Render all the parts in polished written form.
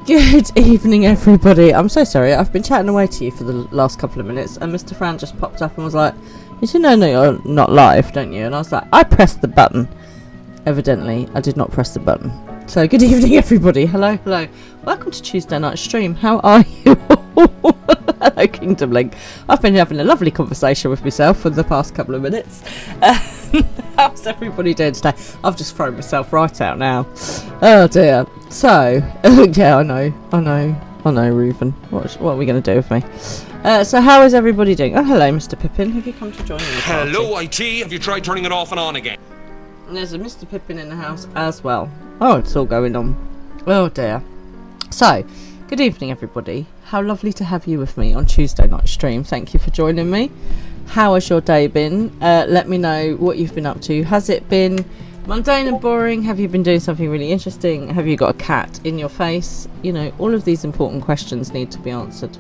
Good evening, everybody. I'm so sorry. I've been chatting away to you for the last couple of minutes, and Mr. Fran just popped up and was like, "You do know you're not live, don't you?" And I was like, "I pressed the button." Evidently, I did not press the button. So, good evening, everybody. Hello, hello. Welcome to Tuesday night stream. How are you? Hello, Kingdom Link. I've been having a lovely conversation with myself for the past couple of minutes. How's everybody doing today? I've just thrown myself right out now. Oh dear. So, yeah, I know, Reuven. What are we going to do with me? So how is everybody doing? Oh, hello, Mr. Pippin. Have you come to join me? Hello, IT. Have you tried turning it off and on again? And there's a Mr. Pippin in the house as well. Oh, it's all going on. Oh dear. So, good evening, everybody. How lovely to have you with me on Tuesday night stream. Thank you for joining me. How has your day been? Let me know what you've been up to. Has it been mundane and boring? Have you been doing something really interesting? Have you got a cat in your face? You know, all of these important questions need to be answered.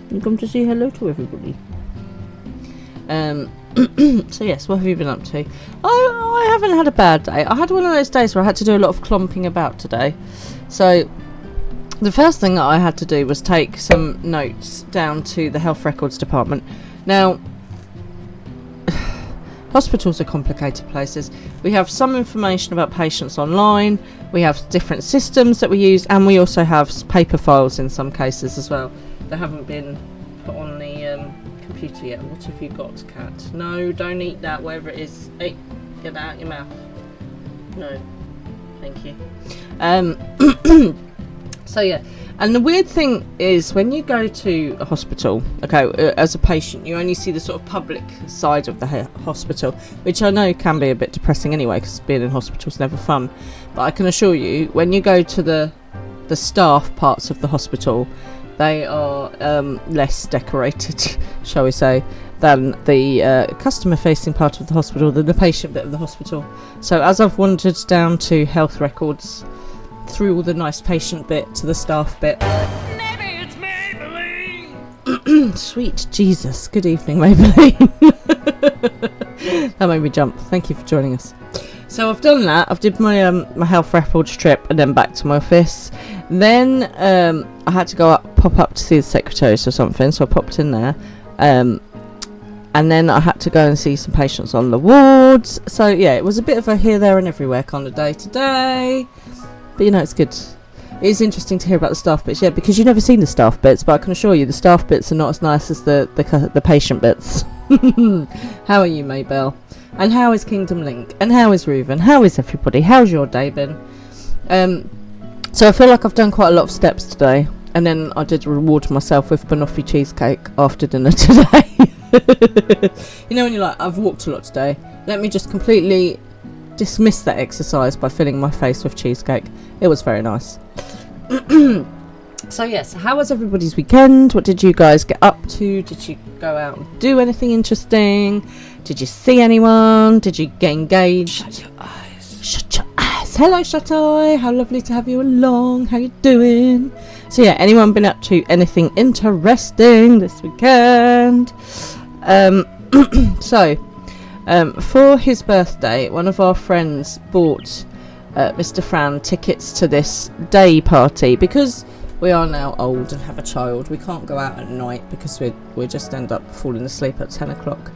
You come to say hello to everybody. So yes, what have you been up to? I haven't had a bad day. I had one of those days where I had to do a lot of clomping about today. So the first thing that I had to do was take some notes down to the health records department. Now, hospitals are complicated places. We have some information about patients online, we have different systems that we use, and we also have paper files in some cases as well that haven't been put on the computer yet. What have you got, cat? No, don't eat that, wherever it is. Hey, get that out your mouth. No, thank you. So yeah, and the weird thing is when you go to a hospital, okay, as a patient, you only see the sort of public side of the hospital, which I know can be a bit depressing anyway, because being in hospital is never fun. But I can assure you, when you go to the staff parts of the hospital, they are less decorated, shall we say, than the customer-facing part of the hospital, than the patient bit of the hospital. So as I've wandered down to health records, through all the nice patient bit to the staff bit. Maybe it's Maybelline. Sweet Jesus. Good evening, Maybelline. That made me jump. Thank you for joining us. So I've done that. I've did my my health records trip and then back to my office. Then I had to pop up to see the secretaries or something, so I popped in there. And then I had to go and see some patients on the wards. So yeah, it was a bit of a here, there and everywhere kind of day today. But you know, it's good. It is interesting to hear about the staff bits, yeah, because you've never seen the staff bits, but I can assure you the staff bits are not as nice as the patient bits. How are you, Maybell? And how is Kingdom Link? And how is Reuven? How is everybody? How's your day been? So I feel like I've done quite a lot of steps today, and then I did reward myself with banoffee cheesecake after dinner today. You know when you're like, I've walked a lot today, let me just completely dismiss that exercise by filling my face with cheesecake. It was very nice. So yes, how was everybody's weekend? What did you guys get up to? Did you go out and do anything interesting? Did you see anyone? Did you get engaged? Shut your eyes. Shut your eyes. Hello, Shut Eye. How lovely to have you along. How you doing? So yeah, anyone been up to anything interesting this weekend? For his birthday, one of our friends bought Mr. Fran tickets to this day party. Because we are now old and have a child, we can't go out at night because we just end up falling asleep at 10 o'clock.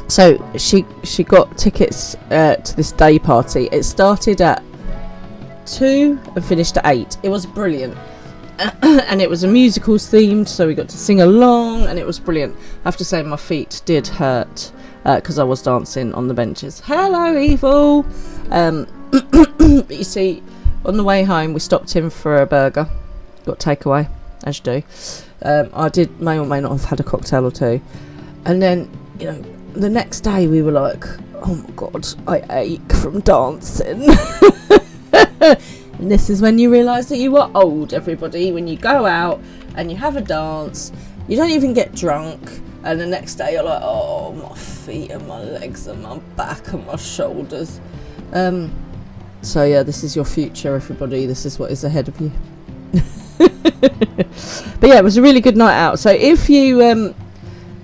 So she got tickets to this day party. It started at 2 and finished at 8. It was brilliant. And it was a musicals themed, so we got to sing along, and it was brilliant. I have to say my feet did hurt because I was dancing on the benches. Hello, Evil. But you see, on the way home we stopped in for a burger, got takeaway, as you do. I may or may not have had a cocktail or two, and then, you know, the next day we were like, oh my god, I ache from dancing. And this is when you realise that you are old, everybody. When you go out and you have a dance, you don't even get drunk, and the next day you're like, oh, my feet and my legs and my back and my shoulders. So yeah, this is your future, everybody. This is what is ahead of you. But yeah, it was a really good night out. So if you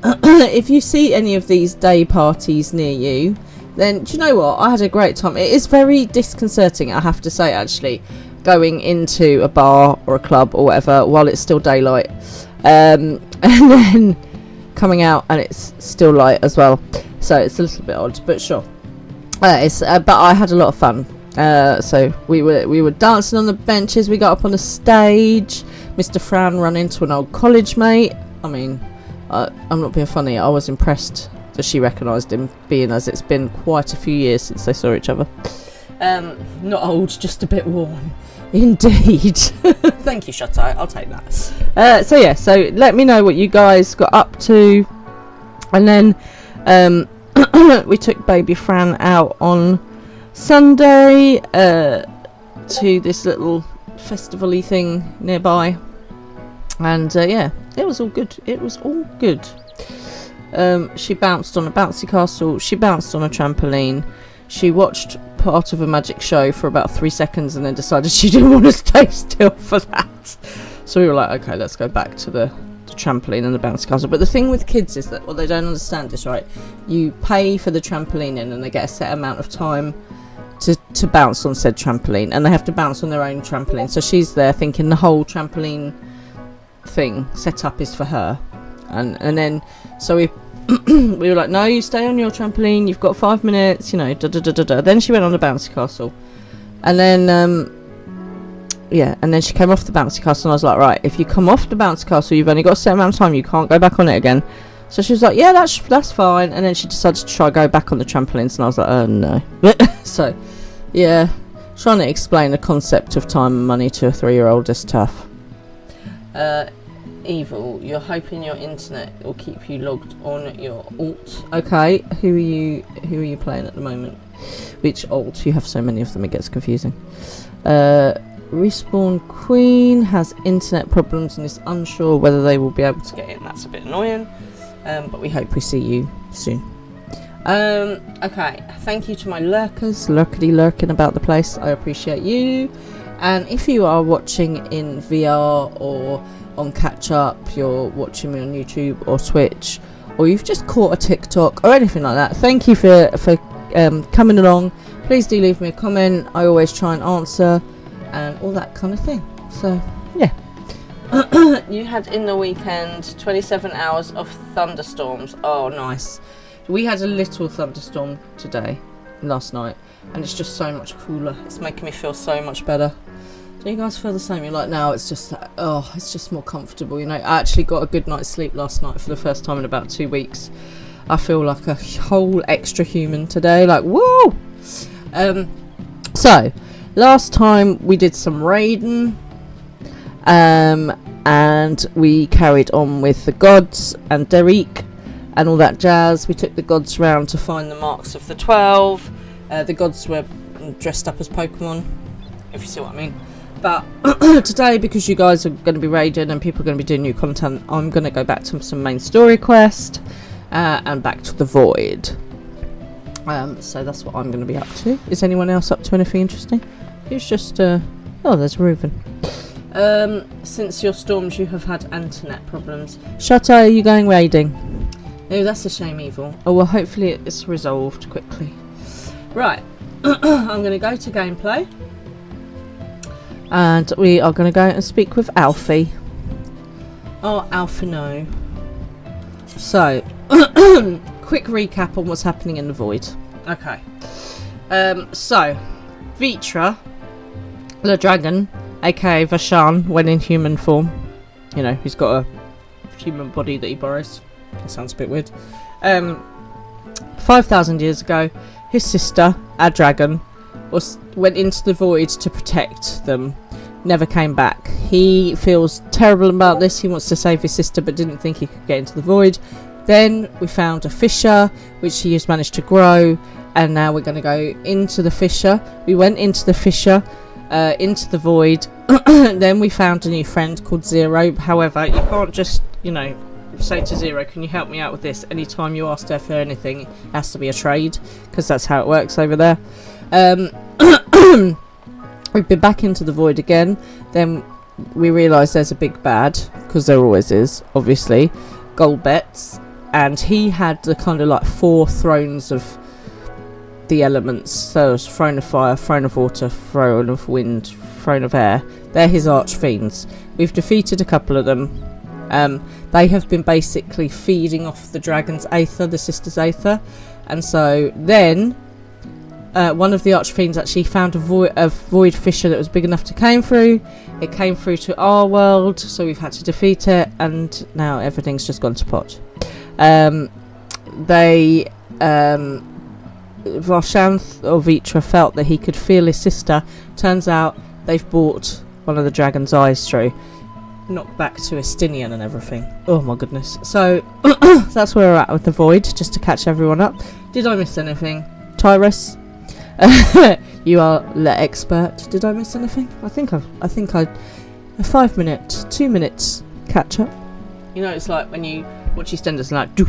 if you see any of these day parties near you, then do you know what? I had a great time. It is very disconcerting, I have to say, actually, going into a bar or a club or whatever while it's still daylight, and then coming out and it's still light as well. So it's a little bit odd, but sure. But I had a lot of fun. So we were dancing on the benches. We got up on the stage. Mr. Fran ran into an old college mate. I mean, I'm not being funny. I was impressed that she recognised him, being as it's been quite a few years since they saw each other. Not old, just a bit worn. Indeed. Thank you, Chateau. I'll take that. So yeah, so let me know what you guys got up to. And then we took baby Fran out on Sunday to this little festival-y thing nearby. And yeah, it was all good. It was all good. She bounced on a bouncy castle. She bounced on a trampoline. She watched part of a magic show for about 3 seconds and then decided she didn't want to stay still for that. So we were like, okay, let's go back to the trampoline and the bouncy castle. But the thing with kids is that what they don't understand is, right, you pay for the trampoline in and they get a set amount of time to bounce on said trampoline, and they have to bounce on their own trampoline. So she's there thinking the whole trampoline thing set up is for her, and then so we we were like, no, you stay on your trampoline, you've got 5 minutes, you know, Then she went on the bouncy castle, and then yeah, and then she came off the bouncy castle, and I was like, right, if you come off the bouncy castle, you've only got a set amount of time, you can't go back on it again. So she was like, yeah, that's fine. And then she decided to try go back on the trampolines, and I was like, oh no. So yeah, trying to explain the concept of time and money to a 3-year-old is tough. Evil, you're hoping your internet will keep you logged on your alt. Okay, who are you playing at the moment? Which alt? You have so many of them, it gets confusing. Respawn Queen has internet problems and is unsure whether they will be able to get in. That's a bit annoying, but we hope we see you soon. Okay, thank you to my lurkers, lurking about the place. I appreciate you. And if you are watching in VR or on catch up, you're watching me on YouTube or Twitch, or you've just caught a TikTok or anything like that, thank you for coming along. Please do leave me a comment. I always try and answer and all that kind of thing. So yeah. You had in the weekend 27 hours of thunderstorms. Oh, nice. We had a little thunderstorm last night, and it's just so much cooler. It's making me feel so much better. Do you guys feel the same? You're like, now it's just, it's just more comfortable, you know. I actually got a good night's sleep last night for the first time in about 2 weeks. I feel like a whole extra human today, like, whoa! So, last time we did some raiding, and we carried on with the gods and Derek and all that jazz. We took the gods round to find the marks of the 12. The gods were dressed up as Pokemon, if you see what I mean. But today, because you guys are going to be raiding and people are going to be doing new content, I'm going to go back to some main story quest and back to the void. So that's what I'm going to be up to. Is anyone else up to anything interesting? It's just oh, there's Reuben. Since your storms, you have had internet problems. Chateau, are you going raiding? Oh, that's a shame, Evil. Oh, well, hopefully it's resolved quickly. Right, I'm going to go to gameplay. And we are going to go and speak with Alfie. Oh, Alfie, no. So, quick recap on what's happening in the void. Okay. So, Vitra, the dragon, aka Vashan, when in human form. You know, he's got a human body that he borrows. That sounds a bit weird. 5,000 years ago, his sister, a dragon, went into the void to protect them. Never came back. He feels terrible about this. He wants to save his sister, but didn't think he could get into the void. Then we found a fissure, which he has managed to grow, and now we're going to go into the fissure. We went into the fissure, into the void. Then we found a new friend called Zero. However, you can't just, you know, say to Zero, can you help me out with this? Anytime you ask her for anything, it has to be a trade, because that's how it works over there. We've been back into the void again. Then we realised there's a big bad, because there always is, obviously. Golbets, and he had the kind of like 4 thrones of the elements. So it's throne of fire, throne of water, throne of wind, throne of air. They're his archfiends. We've defeated a couple of them. They have been basically feeding off the dragon's aether, the sister's aether, and so then one of the archfiends actually found a void fissure that was big enough to came through. It came through to our world, so we've had to defeat it, and now everything's just gone to pot. Varshanth or Vitra felt that he could feel his sister. Turns out they've brought one of the dragon's eyes through. Knocked back to Estinian and everything. Oh my goodness. So that's where we're at with the void, just to catch everyone up. Did I miss anything? Tyrus? You are the expert. Did I miss anything? I think a 5 minute, 2 minutes catch up. You know, it's like when you watch EastEnders and like do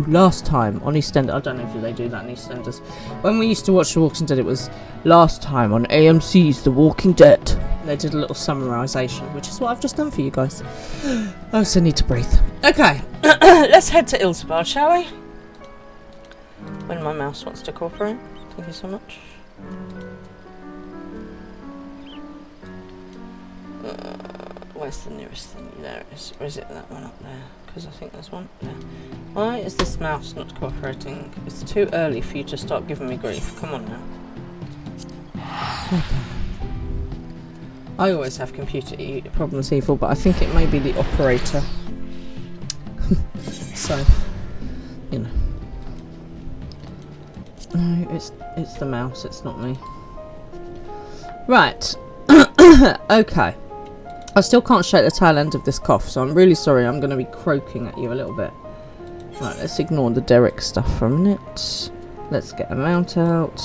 last time on EastEnders. I don't know if they do that in EastEnders. When we used to watch The Walking Dead, it was last time on AMC's The Walking Dead. And they did a little summarisation, which is what I've just done for you guys. I also need to breathe. Okay, let's head to Ilsebard, shall we? When my mouse wants to cooperate. Thank you so much. Where's the nearest thing? There it is. Or is it that one up there? Because I think there's one there. Why is this mouse not cooperating? It's too early for you to start giving me grief. Come on now. I always have computer problems, evil, but I think it may be the operator. So, you know. No, it's the mouse. It's not me. Right. Okay. I still can't shake the tail end of this cough, so I'm really sorry. I'm going to be croaking at you a little bit. Right, let's ignore the Derek stuff for a minute. Let's get a mount out.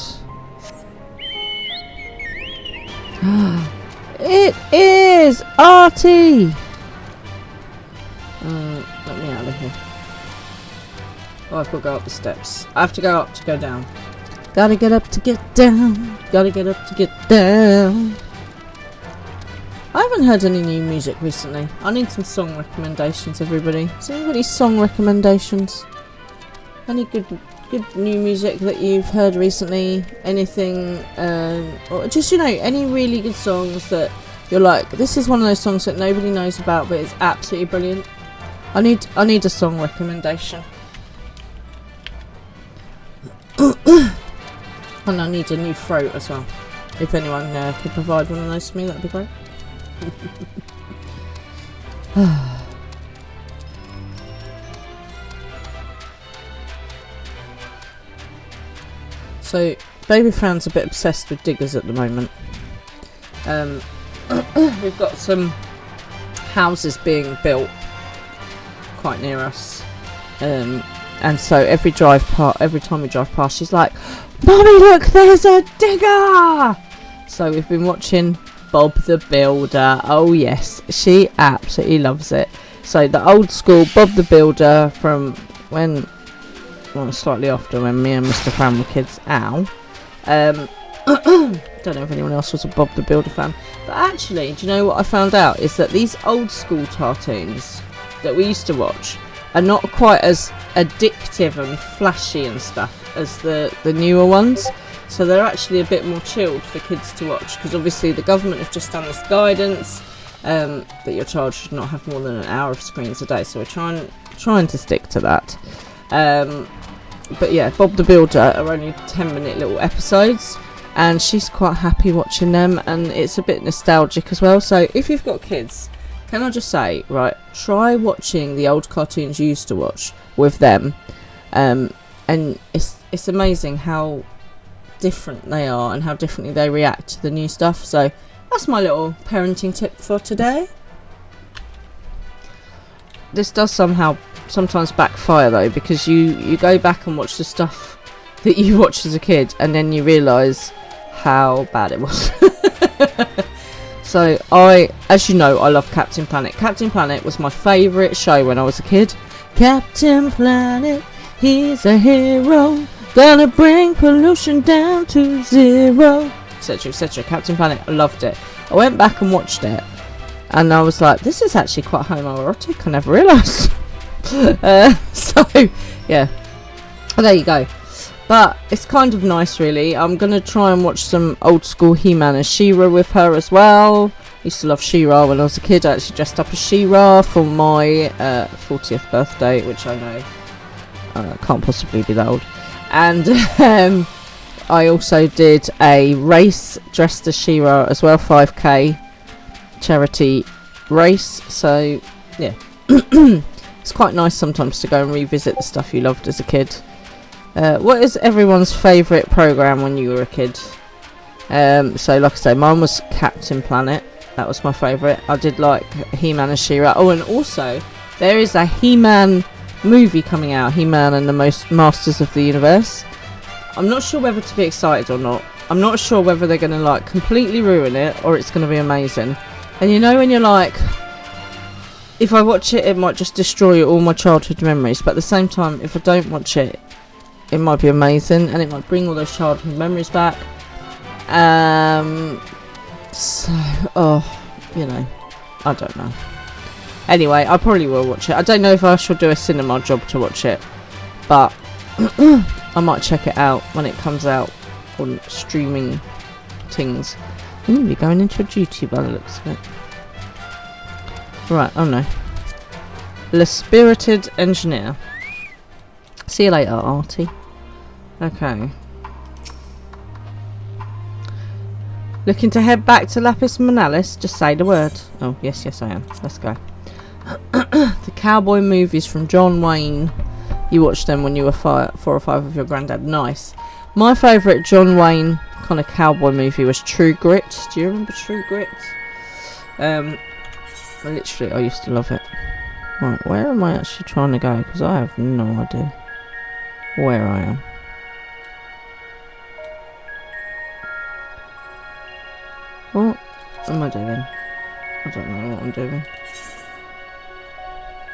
It is Artie! Let me out of here. Oh, I've got to go up the steps. I have to go up to go down. Gotta get up to get down. Gotta get up to get down. I haven't heard any new music recently. I need some song recommendations, everybody. Has anybody song recommendations? Any good new music that you've heard recently? Anything, or just, you know, any really good songs that you're like, this is one of those songs that nobody knows about, but it's absolutely brilliant. I need a song recommendation. And I need a new throat as well. If anyone could provide one of those for me, that'd be great. So, Baby Fran's a bit obsessed with diggers at the moment. We've got some houses being built quite near us, and so every time we drive past, she's like, "Mommy, look, there's a digger!" So we've been watching Bob the Builder. Oh yes, she absolutely loves it. So the old school Bob the Builder from when, well, slightly after when me and Mr. Fran were kids. Ow. Don't know if anyone else was a Bob the Builder fan, but actually, do you know what I found out is that these old school cartoons that we used to watch are not quite as addictive and flashy and stuff as the newer ones. So they're actually a bit more chilled for kids to watch, because obviously the government have just done this guidance that your child should not have more than an hour of screens a day. So we're trying to stick to that. But yeah, Bob the Builder are only 10-minute little episodes, and she's quite happy watching them, and it's a bit nostalgic as well. So if you've got kids, can I just say, right, try watching the old cartoons you used to watch with them, and it's amazing how different they are and how differently they react to the new stuff. So that's my little parenting tip for today. This does sometimes backfire though, because you go back and watch the stuff that you watched as a kid, and then you realise how bad it was. So as you know, I love Captain Planet. Captain Planet was my favourite show when I was a kid. Captain Planet, he's a hero, gonna bring pollution down to zero, etc, etc. Captain Planet, I loved it. I went back and watched it, and I was like, this is actually quite homoerotic. I never realised. So yeah, there you go. But it's kind of nice, really. I'm going to try and watch some old school He-Man and She-Ra with her as well. Used to love She-Ra when I was a kid. I actually dressed up as She-Ra for my 40th birthday, which I know can't possibly be that old. And I also did a race dressed as She-Ra as well, 5k charity race. So, yeah. It's quite nice sometimes to go and revisit the stuff you loved as a kid. What is everyone's favourite programme when you were a kid? So like I say, mine was Captain Planet. That was my favourite. I did like He-Man and She-Ra. Oh, and also there is a He-Man movie coming out, He-Man and the Masters of the Universe. I'm not sure whether to be excited or not. I'm not sure whether they're going to like completely ruin it or it's going to be amazing. And you know when you're like, if I watch it, it might just destroy all my childhood memories, but at the same time, if I don't watch it, it might be amazing and it might bring all those childhood memories back. So, you know, I don't know. Anyway, I probably will watch it. I don't know if I shall do a cinema job to watch it, but I might check it out when it comes out on streaming things. We're going into a duty by the looks of it. Right, oh no. The Spirited Engineer. See you later, Artie. Okay. Looking to head back to Lapis Manalis? Just say the word. Oh, yes, I am. Let's go. The cowboy movies from John Wayne. You watched them when you were 4 or 5 with your granddad. Nice. My favourite John Wayne kind of cowboy movie was True Grit. Do you remember True Grit? Literally, I used to love it. Right, where am I actually trying to go? Because I have no idea where I am. What am I doing? I don't know what I'm doing.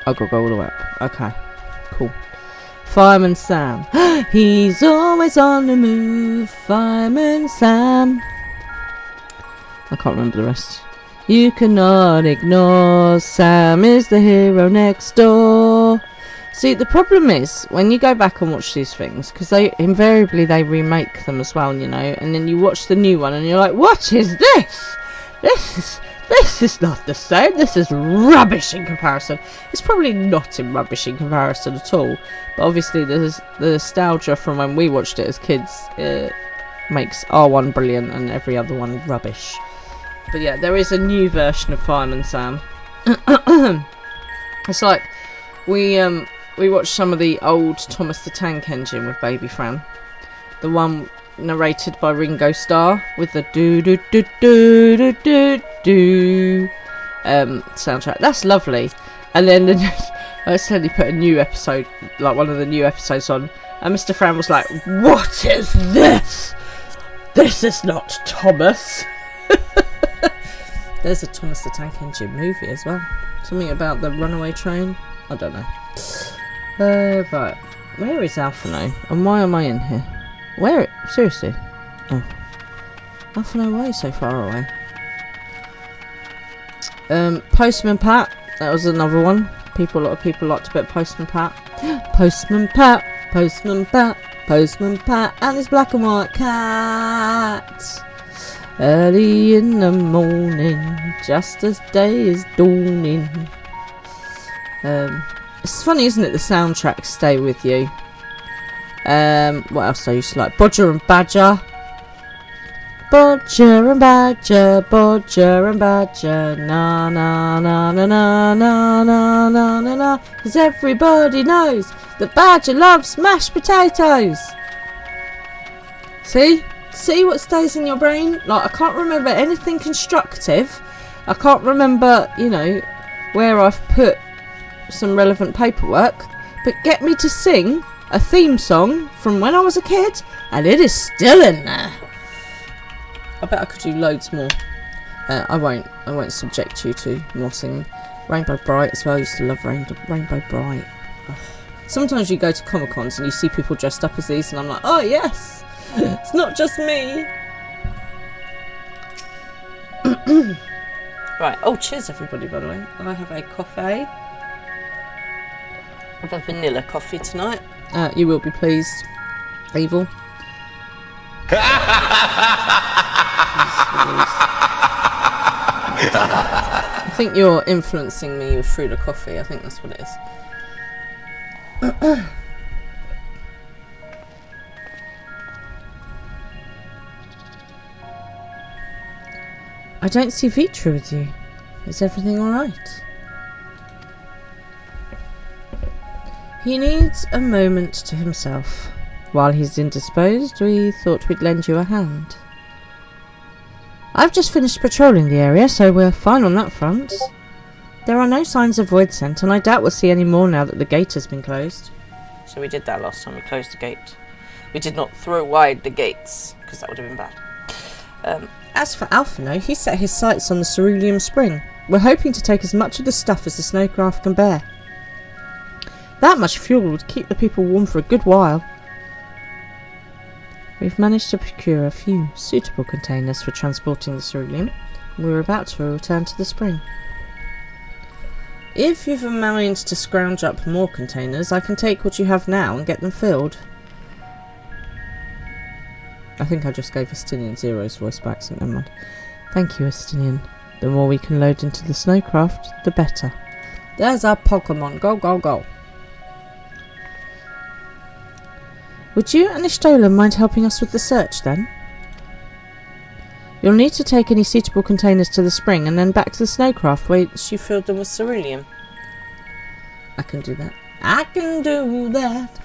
I've got to go all the way up. Okay, cool. Fireman Sam. He's always on the move. Fireman Sam. I can't remember the rest. You cannot ignore Sam is the hero next door. See, the problem is when you go back and watch these things, because they remake them as well, you know, and then you watch the new one and you're like, what is this? This is not the same. This is rubbish in comparison. It's probably not in rubbish in comparison at all, but obviously there's the nostalgia from when we watched it as kids makes R1 brilliant and every other one rubbish. But yeah, there is a new version of Fireman Sam. It's like we watched some of the old Thomas the Tank Engine with Baby Fran, the one narrated by Ringo Starr with the do do do do do do do soundtrack. That's lovely. And then I suddenly put a new episode, like one of the new episodes on, and Mr. Fran was like, "What is this? This is not Thomas." There's a Thomas the Tank Engine movie as well. Something about the runaway train. I don't know. Right. Where is Alphino? And why am I in here? Where? Seriously? Oh. Alphino, why are you so far away? Postman Pat. That was another one. A lot of people liked a bit of Postman Pat. Postman Pat. Postman Pat. Postman Pat. And his black and white cat. Early in the morning, just as day is dawning. It's funny, isn't it? The soundtracks stay with you. What else I used to like? Bodger and Badger. Bodger and Badger, Bodger and Badger, na na na na na na na na na na. 'Cause everybody knows that Badger loves mashed potatoes. See what stays in your brain? Like, I can't remember anything constructive. I can't remember, you know, where I've put some relevant paperwork. But get me to sing a theme song from when I was a kid, and it is still in there. I bet I could do loads more. I won't subject you to more singing. Rainbow Bright as well. I used to love Rainbow Bright. Oh. Sometimes you go to Comic Cons and you see people dressed up as these, and I'm like, oh yes, it's not just me. Right. Oh, cheers everybody. By the way, I have a coffee. I have a vanilla coffee tonight. You will be pleased. Evil. I think you're influencing me through the coffee. I think that's what it is. I don't see Vitra with you. Is everything alright? He needs a moment to himself. While he's indisposed, we thought we'd lend you a hand. I've just finished patrolling the area, so we're fine on that front. There are no signs of void scent, and I doubt we'll see any more now that the gate has been closed. So we did that last time, we closed the gate. We did not throw wide the gates, because that would have been bad. As for Alphino, he set his sights on the cerulean spring. We're hoping to take as much of the stuff as the snowcraft can bear. That much fuel would keep the people warm for a good while. We've managed to procure a few suitable containers for transporting the cerulean, and we're about to return to the spring. If you've a mind to scrounge up more containers, I can take what you have now and get them filled. I think I just gave Estinian Zero's voice back, so never mind. Thank you, Estinian. The more we can load into the snowcraft, the better. There's our Pokemon. Go, go, go. Would you and Ishtola mind helping us with the search, then? You'll need to take any suitable containers to the spring and then back to the snowcraft once you filled them with cerulean. I can do that. I can do that.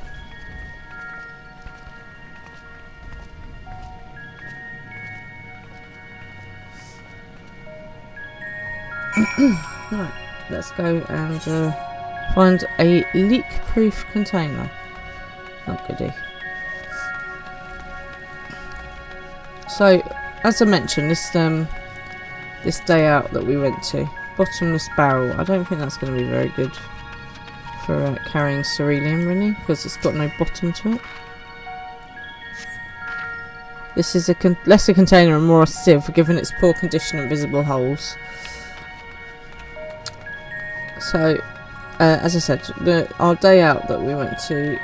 Right, let's go and find a leak-proof container. Oh, goody. So, as I mentioned, this day out that we went to, bottomless barrel. I don't think that's going to be very good for carrying cerulean, really, because it's got no bottom to it. This is a lesser container and more a sieve, given its poor condition and visible holes. So, as I said, our day out that we went to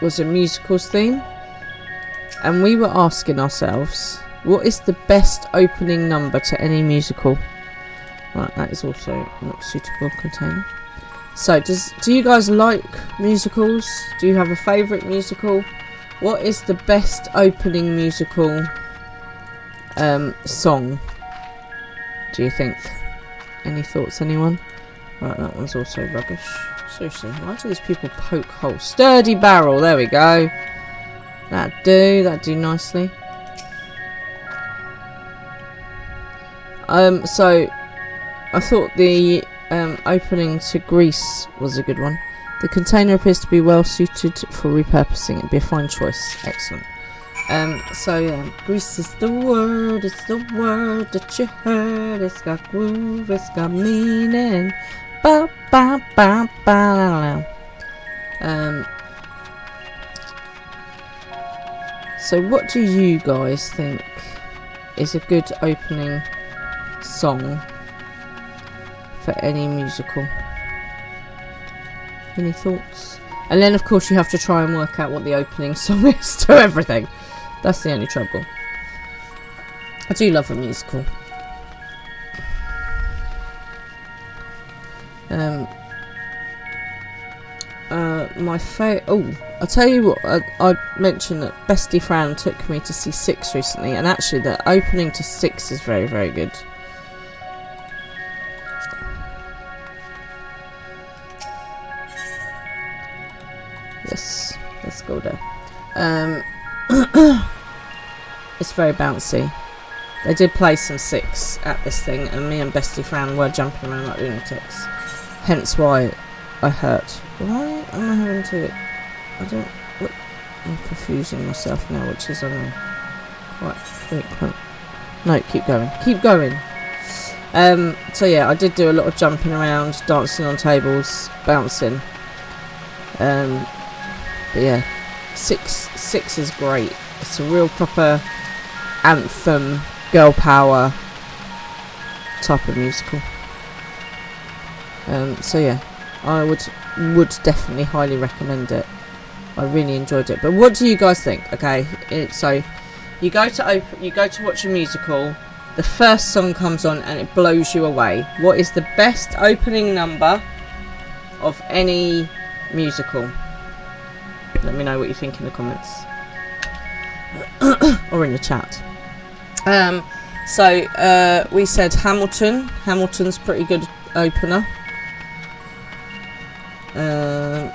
was a musicals theme, and we were asking ourselves, what is the best opening number to any musical? Right, that is also not suitable container. So, do you guys like musicals? Do you have a favourite musical? What is the best opening musical song, do you think? Any thoughts, anyone? Right, that one's also rubbish. Seriously, why do these people poke holes? Sturdy barrel, there we go. That'd do nicely. So I thought the opening to Greece was a good one. The container appears to be well suited for repurposing. It'd be a fine choice. Excellent. So yeah, Greece is the word, it's the word that you heard. It's got groove, it's got meaning. Ba ba ba ba. So what do you guys think is a good opening song for any musical? Any thoughts? And then of course you have to try and work out what the opening song is to everything. That's the only trouble. I do love a musical. My I'll tell you what, I mentioned that Bestie Fran took me to see Six recently, and actually the opening to Six is very, very good. Yes, let's go there. It's very bouncy. They did play some Six at this thing, and me and Bestie Fran were jumping around like lunatics. Hence why I hurt. Why am I having to... I'm confusing myself now, which is, I don't know, quite frequent. No, keep going. Keep going. So yeah, I did do a lot of jumping around, dancing on tables, bouncing. But yeah, Six is great. It's a real proper anthem, girl power type of musical. So yeah, I would definitely highly recommend it. I really enjoyed it. But what do you guys think? Okay, so you go to watch a musical. The first song comes on and it blows you away. What is the best opening number of any musical? Let me know what you think in the comments or in the chat. We said Hamilton. Hamilton's pretty good opener,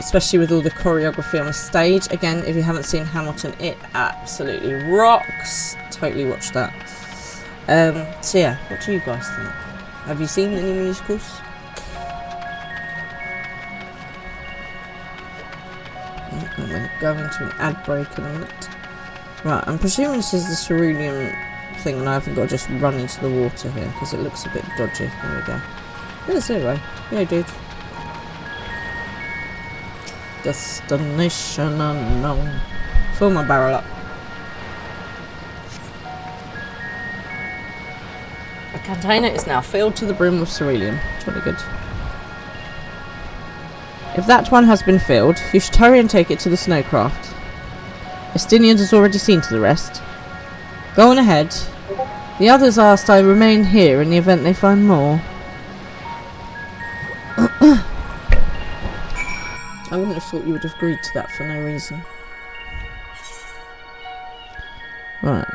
especially with all the choreography on the stage. Again, if you haven't seen Hamilton, it absolutely rocks. Totally watch that. So yeah, what do you guys think? Have you seen any musicals? I'm going to go into an ad break in a minute. Right, I'm presuming this is the cerulean thing and I haven't got to just run into the water here because it looks a bit dodgy. There we go. Yes, anyway. Yeah, dude. Destination unknown. Fill my barrel up. The container is now filled to the brim with cerulean. Jolly good. If that one has been filled, you should hurry and take it to the snowcraft. Estinian has already seen to the rest. Go on ahead. The others asked I remain here in the event they find more. I wouldn't have thought you would have agreed to that for no reason. Right,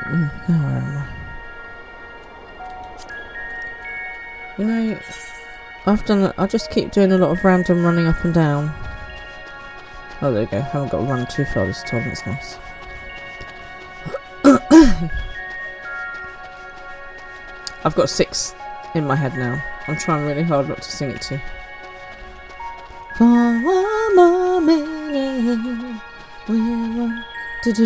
now where am I? You know, I just keep doing a lot of random running up and down. Oh, there we go. Haven't got to run too far this time. That's nice. I've got 6 in my head now. I'm trying really hard not to sing it to you. For one more minute, we want to do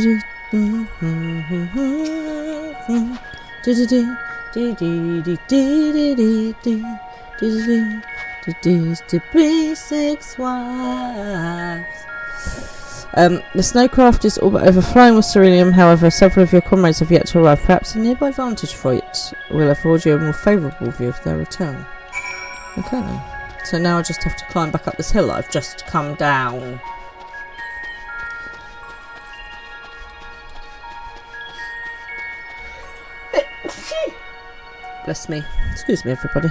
be 6 wives. The snowcraft is all but overflowing with cerulean. However, several of your comrades have yet to arrive. Perhaps a nearby vantage point will afford you a more favourable view of their return. Okay then. So now I just have to climb back up this hill that I've just come down. Bless me. Excuse me, everybody.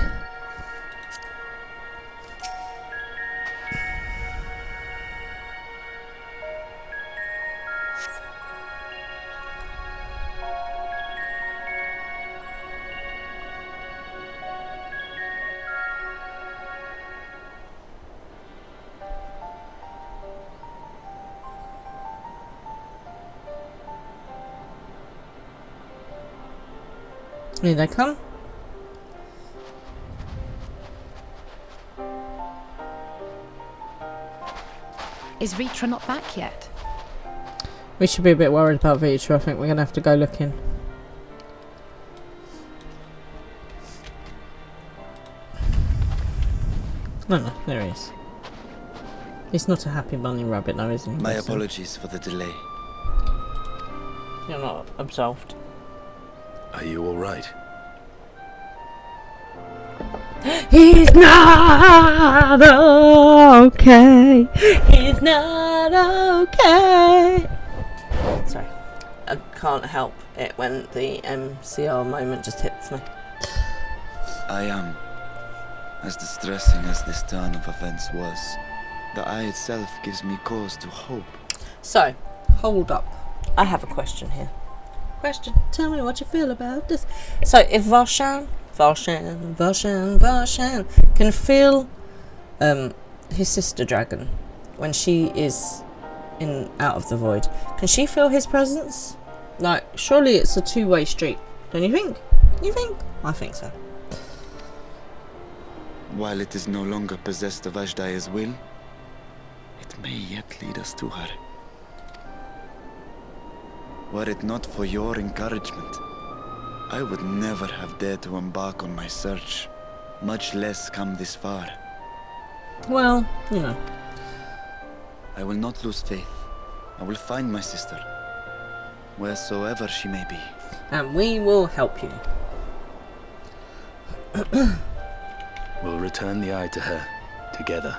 Here they come. Is Ritra not back yet? We should be a bit worried about Vitra. I think we're going to have to go looking. No, there he is. He's not a happy bunny rabbit now, is he? My apologies for the delay. You're not absolved. Are you alright? He's not okay. He's not okay. Sorry. I can't help it when the MCR moment just hits me. I am. As distressing as this turn of events was, the eye itself gives me cause to hope. So, hold up. I have a question here. Question. Tell me what you feel about this. So, if Varshan can feel his sister dragon when she is out of the void, can she feel his presence? Like, surely it's a two-way street, don't you think? You think? I think so. While it is no longer possessed of Ajdaya's will, it may yet lead us to her. Were it not for your encouragement, I would never have dared to embark on my search, much less come this far. Well, you know. I will not lose faith. I will find my sister, wheresoever she may be. And we will help you. We'll return the eye to her, together.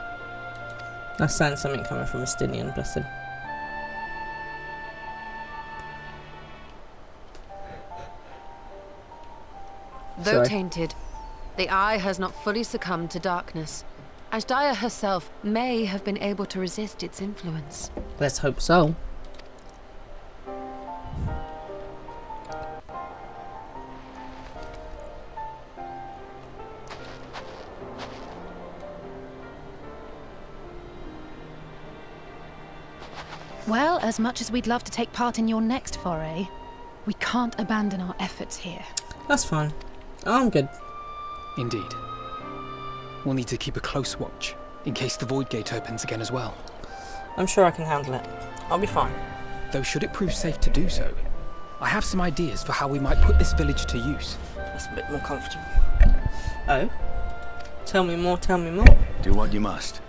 I sense something coming from Estinian, bless him. Though Sorry. tainted, the eye has not fully succumbed to darkness. Ashdaya herself may have been able to resist its influence. Let's hope so. Well, as much as we'd love to take part in your next foray, we can't abandon our efforts here. That's fine. I'm good. Indeed. We'll need to keep a close watch, in case the Void Gate opens again as well. I'm sure I can handle it. I'll be fine. Though should it prove safe to do so, I have some ideas for how we might put this village to use. That's a bit more comfortable. Oh? Tell me more, tell me more. Do what you must.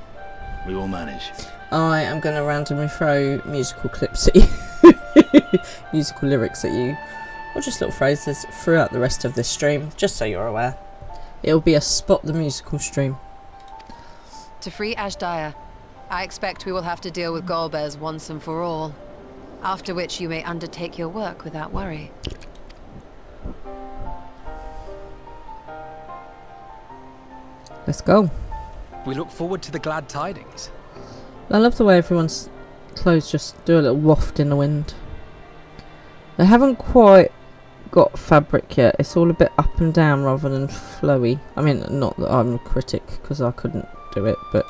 We will manage. I am going to randomly throw musical clips at you. Musical lyrics at you. Or just little phrases throughout the rest of this stream, just so you're aware. It'll be a Spot the Musical stream. To free Ashdaya, I expect we will have to deal with Golbez once and for all. After which you may undertake your work without worry. Let's go. We look forward to the glad tidings. I love the way everyone's clothes just do a little waft in the wind. They haven't quite got fabric yet. It's all a bit up and down rather than flowy. I mean, not that I'm a critic, because I couldn't do it, but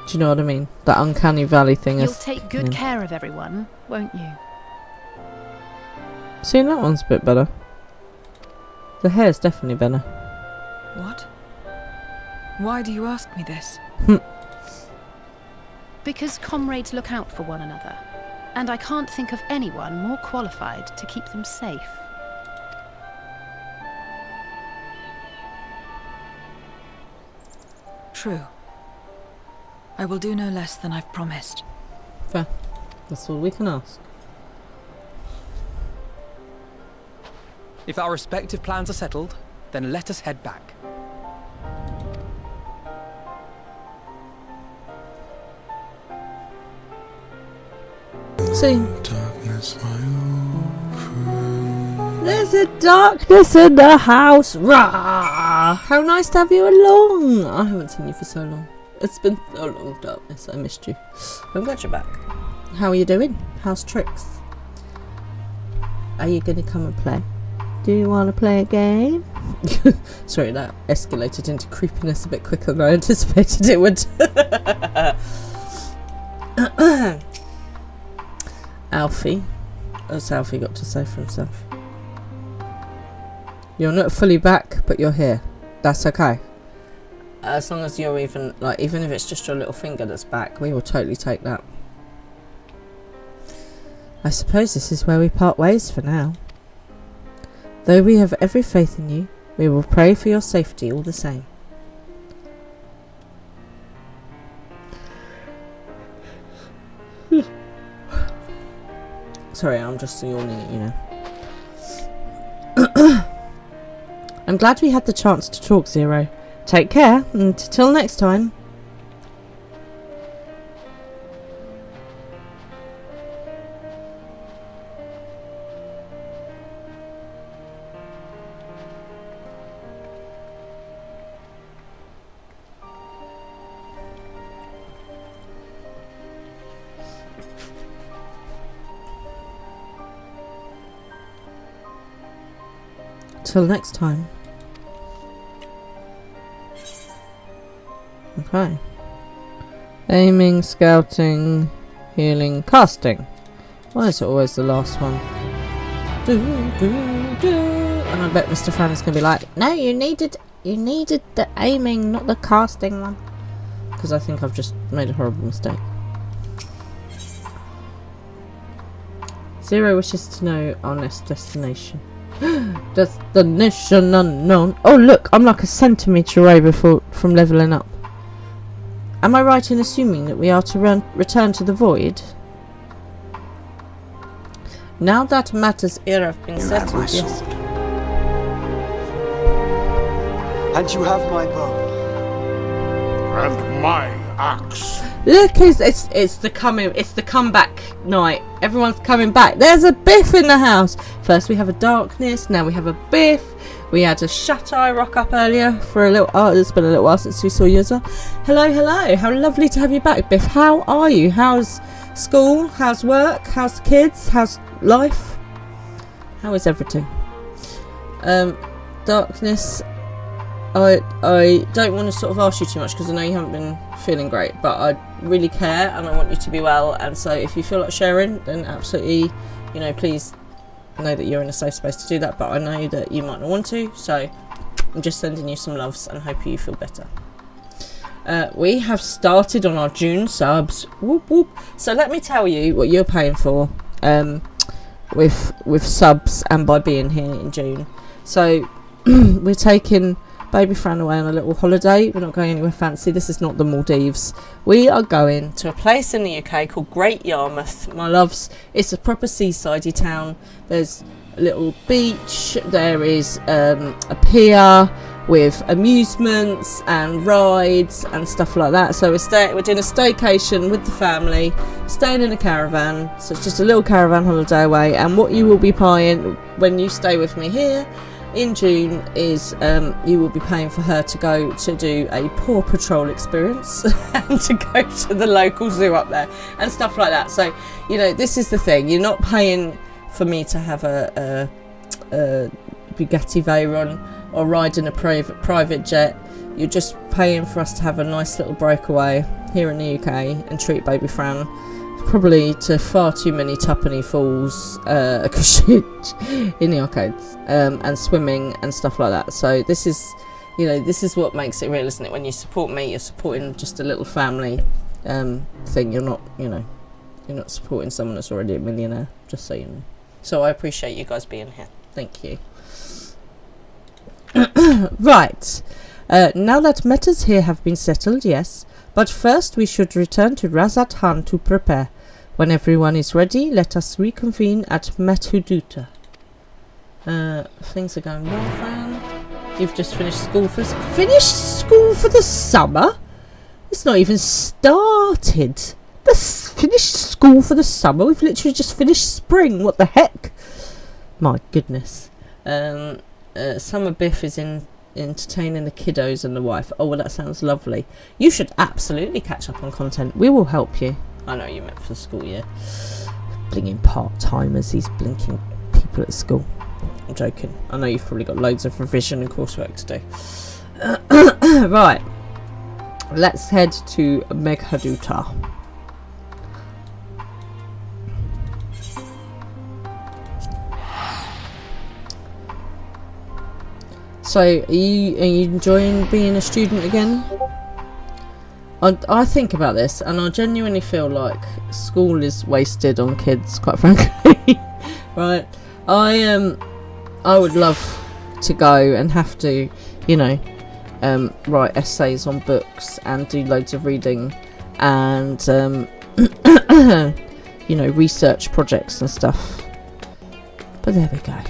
do you know what I mean? That uncanny valley thing You'll is... take good care of everyone, won't you? See, that one's a bit better. The hair's definitely better. What? Why do you ask me this? Because comrades look out for one another, and I can't think of anyone more qualified to keep them safe. True. I will do no less than I've promised. Fair. That's all we can ask. If our respective plans are settled, then let us head back. See, there's a darkness in the house. Rah! How nice to have you along. I haven't seen you for so long. It's been so long, darkness. I missed you. I'm glad you're back. How are you doing? How's tricks? Are you going to come and play? Do you want to play a game? Sorry, that escalated into creepiness a bit quicker than I anticipated it would. Alfie. What's Alfie got to say for himself? You're not fully back, but you're here. That's okay. As long as you're even if it's just your little finger that's back, we will totally take that. I suppose this is where we part ways for now. Though we have every faith in you, we will pray for your safety all the same. Sorry, I'm just yawning at you now. I'm glad we had the chance to talk, Zero. Take care, and until next time. Till next time. Okay. Aiming, scouting, healing, casting. Why is it always the last one? And I bet Mr. Fran is going to be like, no, you needed the aiming, not the casting one. Because I think I've just made a horrible mistake. Zero wishes to know our next destination. Destination unknown. Oh look, I'm like a centimetre away from levelling up. Am I right in assuming that we are to return to the void? Now that matters here have been settled, yes. And you have my bow. And my axe. Look, it's the comeback night. Everyone's coming back. There's a Biff in the house. First we have a darkness, now we have a Biff. We had a shut-eye rock up earlier for a little... Oh, it's been a little while since we saw you. Hello, hello. How lovely to have you back, Biff. How are you? How's school? How's work? How's the kids? How's life? How is everything? Darkness... I don't want to sort of ask you too much because I know you haven't been feeling great, but I really care and I want you to be well, and so if you feel like sharing, then absolutely, you know, please know that you're in a safe space to do that, but I know that you might not want to, so I'm just sending you some loves and hope you feel better. We have started on our June subs. Whoop whoop. So let me tell you what you're paying for with subs and by being here in June. So we're taking Baby Fran away on a little holiday. We're not going anywhere fancy. This is not the Maldives. We are going to a place in the UK called Great Yarmouth, my loves. It's a proper seasidey town. There's a little beach. There is a pier with amusements and rides and stuff like that. So we're doing a staycation with the family, staying in a caravan. So it's just a little caravan holiday away. And what you will be buying when you stay with me here in June is you will be paying for her to go to do a Paw Patrol experience and to go to the local zoo up there and stuff like that. So, you know, this is the thing. You're not paying for me to have a Bugatti Veyron or ride in a private jet. You're just paying for us to have a nice little breakaway here in the UK and treat Baby Fran probably to far too many tuppenny falls because in the arcades and swimming and stuff like that. So this is, you know, this is what makes it real, isn't it? When you support me, you're supporting just a little family thing. You're not, you know, you're not supporting someone that's already a millionaire, just so you know. So I appreciate you guys being here. Thank you. Right, now that matters here have been settled, yes, but first we should return to Razat Han to prepare. When everyone is ready, let us reconvene at Mathuduta. Things are going well, Fran. You've just finished school for the summer? It's not even started. Finished school for the summer? We've literally just finished spring. What the heck? My goodness. Summer Biff is entertaining the kiddos and the wife. Oh, well, that sounds lovely. You should absolutely catch up on content. We will help you. I know you meant for the school year. Blinging part-timers, these blinking people at school. I'm joking. I know you've probably got loads of revision and coursework to do. Right. Let's head to Meghaduta. So, are you enjoying being a student again? I think about this and I genuinely feel like school is wasted on kids, quite frankly. Right? I would love to go and have to, you know, write essays on books and do loads of reading and, you know, research projects and stuff. But there we go.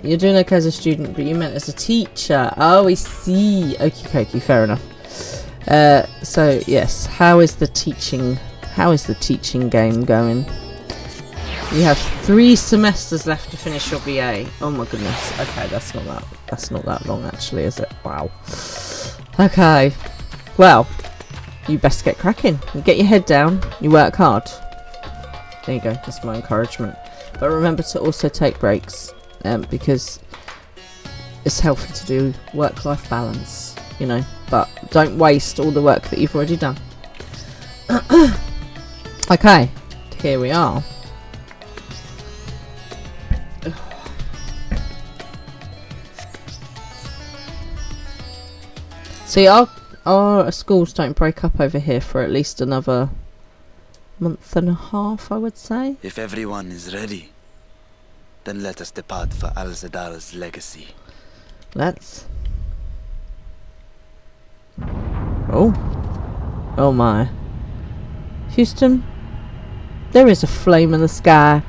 You're doing okay as a student, but you meant as a teacher. Oh, I see. Okie dokie, fair enough. So yes, how is the teaching game going? You have 3 semesters left to finish your BA. Oh my goodness. Okay, that's not that long actually, is it? Wow. Okay. Well, you best get cracking. You get your head down. You work hard. There you go. That's my encouragement. But remember to also take breaks. Because it's healthy to do work-life balance, you know, but don't waste all the work that you've already done. Okay, here we are. See, our schools don't break up over here for at least another month and a half, I would say. If everyone is ready, then let us depart for Al-Zadal's legacy. Let's. Oh. Oh my. Houston, there is a flame in the sky.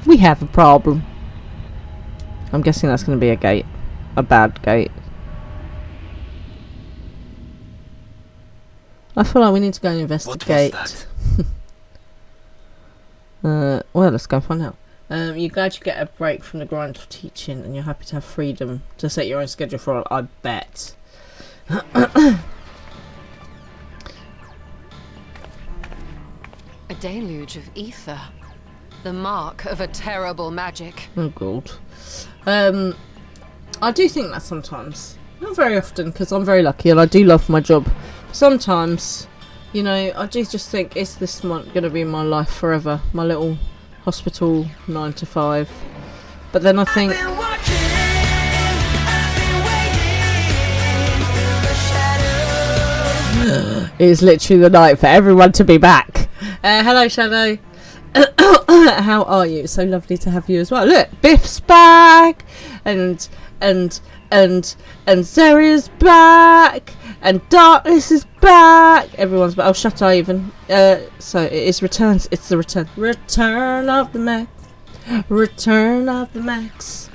We have a problem. I'm guessing that's going to be a gate. A bad gate. I feel like we need to go and investigate. What was that? Well, let's go find out. You're glad you get a break from the grind of teaching and you're happy to have freedom to set your own schedule for it, I bet. A deluge of ether. The mark of a terrible magic. Oh god. I do think that sometimes. Not very often, because I'm very lucky and I do love my job. Sometimes, you know, I do just think, is this going to be my life forever? My little hospital 9 to 5. But then I think... It is literally the night for everyone to be back. Hello, Shadow. How are you? It's so lovely to have you as well. Look, Biff's back, and Zeria's back, and Darkness is back. Everyone's back. Oh, shut up, even. So it is returns. It's the return. Return of the Max. Return of the Max.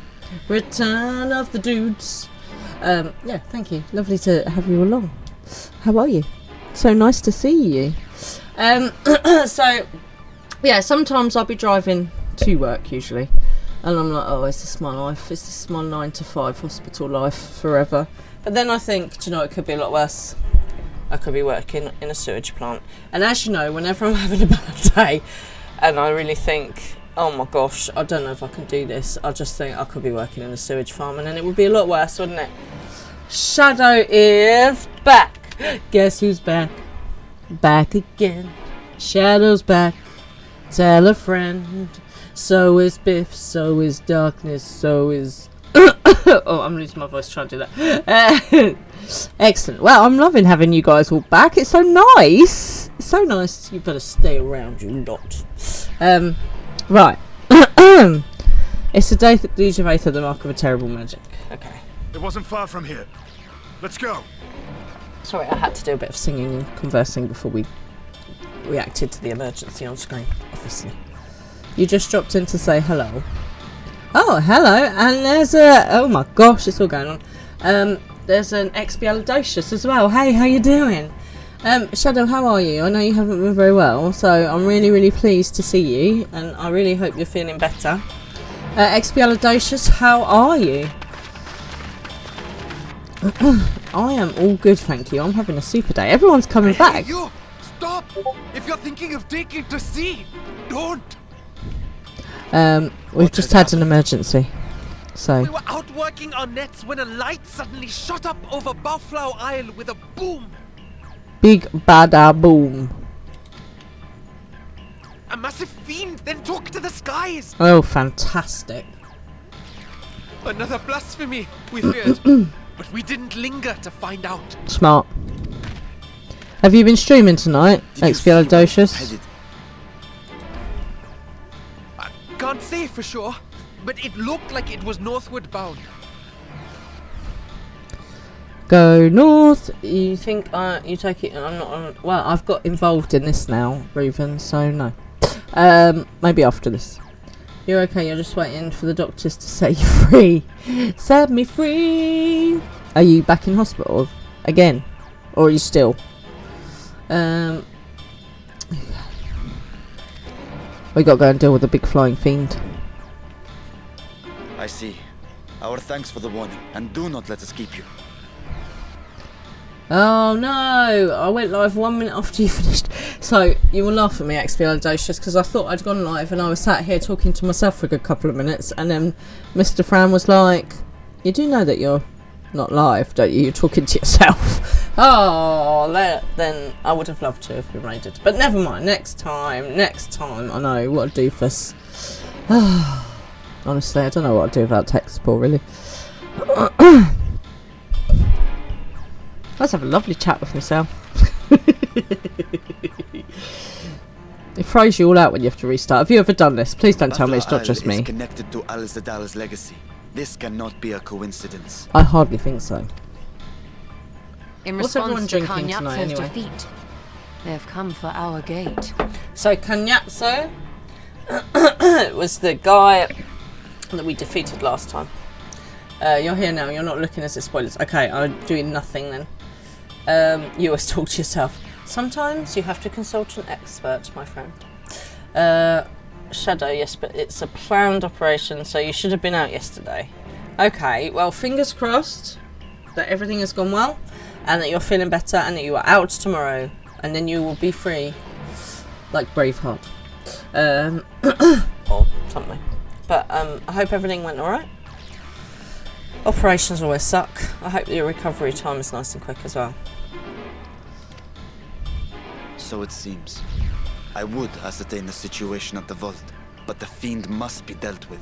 Return of the dudes. Yeah, thank you. Lovely to have you along. How are you? So nice to see you. So yeah, sometimes I'll be driving to work usually, and I'm like, oh, is this my life? Is this my 9 to 5 hospital life forever? But then I think, do you know, it could be a lot worse. I could be working in a sewage plant, and as you know, whenever I'm having a bad day and I really think, oh my gosh, I don't know if I can do this, I just think I could be working in a sewage farm, and then it would be a lot worse, wouldn't it? Shadow is back. Guess who's back? Back again. Shadow's back. Tell a friend. So is Biff. So is Darkness. So is... Oh, I'm losing my voice trying to do that. Excellent. Well, I'm loving having you guys all back. It's so nice. It's so nice. You better stay around, you lot. Right. It's the deluge of Aether, the mark of a terrible magic. Okay. It wasn't far from here. Let's go. Sorry, I had to do a bit of singing and conversing before we reacted to the emergency on screen, obviously. You just dropped in to say hello. Oh, hello, and there's a... Oh my gosh, it's all going on. There's an Expialidocious as well. Hey, how you doing? Shadow, how are you? I know you haven't been very well, so I'm really, really pleased to see you, and I really hope you're feeling better. Expialidocious, how are you? I am all good, thank you. I'm having a super day. Everyone's coming back. Hey, you! Stop! If you're thinking of taking to sea, don't! We've just had an emergency. So... We were out working our nets when a light suddenly shot up over Buffalo Isle with a boom! Big bada boom. A massive fiend then took to the skies! Oh, fantastic. Another blasphemy, we feared. But we didn't linger to find out. Smart. Have you been streaming tonight, Expialidocious? I can't say for sure, but it looked like it was northward bound. Go north. You think you take it? I'm not. Well, I've got involved in this now, Reuven. So no. Maybe after this. You're okay. You're just waiting for the doctors to set you free. Set me free. Are you back in hospital again, or are you still? We got to go and deal with the big flying fiend. I see. Our thanks for the warning, and do not let us keep you. Oh no! I went live 1 minute after you finished. So, you will laugh at me, Expialidocious, because I thought I'd gone live and I was sat here talking to myself for a good couple of minutes, and then Mr. Fran was like, you do know that you're not live, don't you? You're talking to yourself. Oh, then I would have loved to have been raided. But never mind, next time, I know what a doofus. Honestly, I don't know what I'd do without tech support, really. Let's have a lovely chat with myself. It throws you all out when you have to restart. Have you ever done this? Please don't tell me it's not just me. Connected to Al-Zadal's legacy. This cannot be a coincidence. I hardly think so. In What's everyone response to drinking tonight, Kanyatso's anyway? defeat, they have come for our gate. So Kanyatso was the guy that we defeated last time. You're here now. You're not looking at the spoilers. Okay, I'm doing nothing then. You always talk to yourself. Sometimes you have to consult an expert, my friend. Shadow, yes, but it's a planned operation, so you should have been out yesterday. Okay, well, fingers crossed that everything has gone well, and that you're feeling better, and that you are out tomorrow, and then you will be free, like Braveheart, or something. But I hope everything went alright. Operations always suck. I hope your recovery time is nice and quick as well. So it seems. I would ascertain the situation at the vault, but the fiend must be dealt with,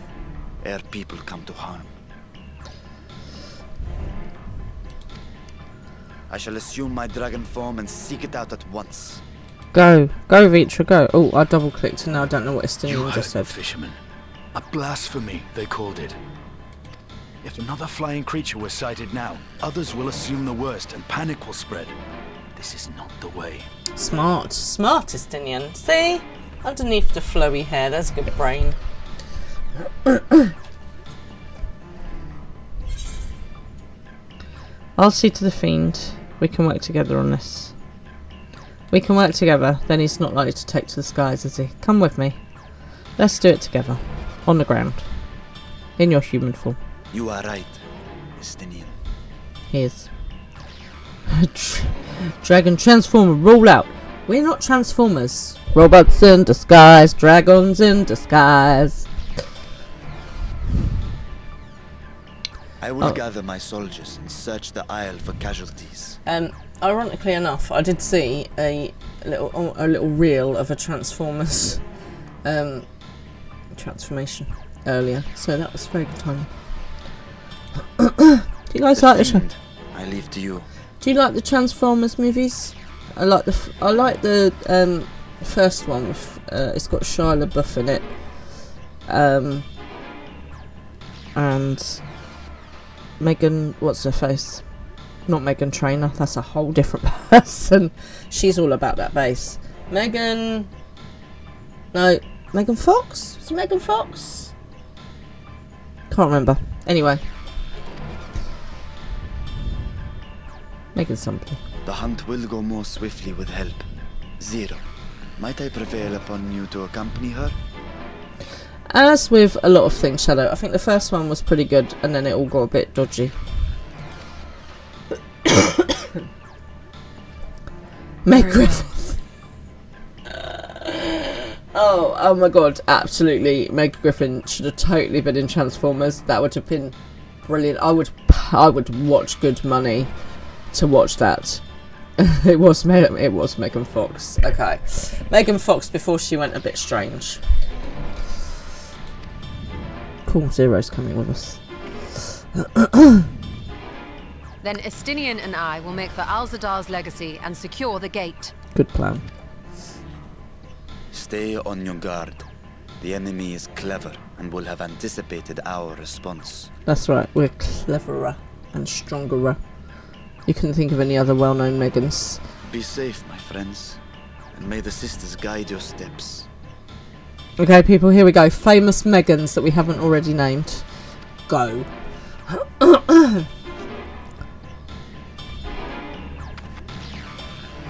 ere people come to harm. I shall assume my dragon form and seek it out at once. Go, Vitra, go. Oh, I double clicked and now I don't know what You Estinian heard just the said. fisherman. A blasphemy, they called it. If another flying creature was sighted now, others will assume the worst and panic will spread. This is not the way. Smart, Estinian. See? Underneath the flowy hair, there's a good brain. I'll see to the fiend. We can work together on this. We can work together, then he's not likely to take to the skies, is he? Come with me. Let's do it together. On the ground. In your human form. You are right, Estinian. He is. Dragon Transformer, roll out. We're not Transformers. Robots in disguise, dragons in disguise. I will gather my soldiers and search the Isle for casualties. Ironically enough, I did see a little reel of a Transformers transformation earlier, so that was very good timing. Do you guys like the show? I leave to you. Do you like the Transformers movies? I like the first one. With, it's got Shia LaBeouf in it, and Megan, what's her face? Not Megan Trainor. That's a whole different person. She's all about that bass. Megan Fox. Was it Megan Fox? Can't remember. Anyway. Megan something. The hunt will go more swiftly with help. Zero, might I prevail upon you to accompany her? As with a lot of things, Shadow, I think the first one was pretty good, and then it all got a bit dodgy. Meg Griffith. Oh my god, absolutely. Meg Griffin should have totally been in Transformers. That would have been brilliant. I would watch good money to watch that. It was Megan Fox. Okay. Megan Fox before she went a bit strange. Cool, Zero's coming with us. Then Estinian and I will make for Alzadar's legacy and secure the gate. Good plan. Stay on your guard. The enemy is clever and will have anticipated our response. That's right, we're cleverer and stronger. You couldn't think of any other well-known Megans. Be safe, my friends, and may the sisters guide your steps. Okay, people, here we go. Famous Megans that we haven't already named. Go.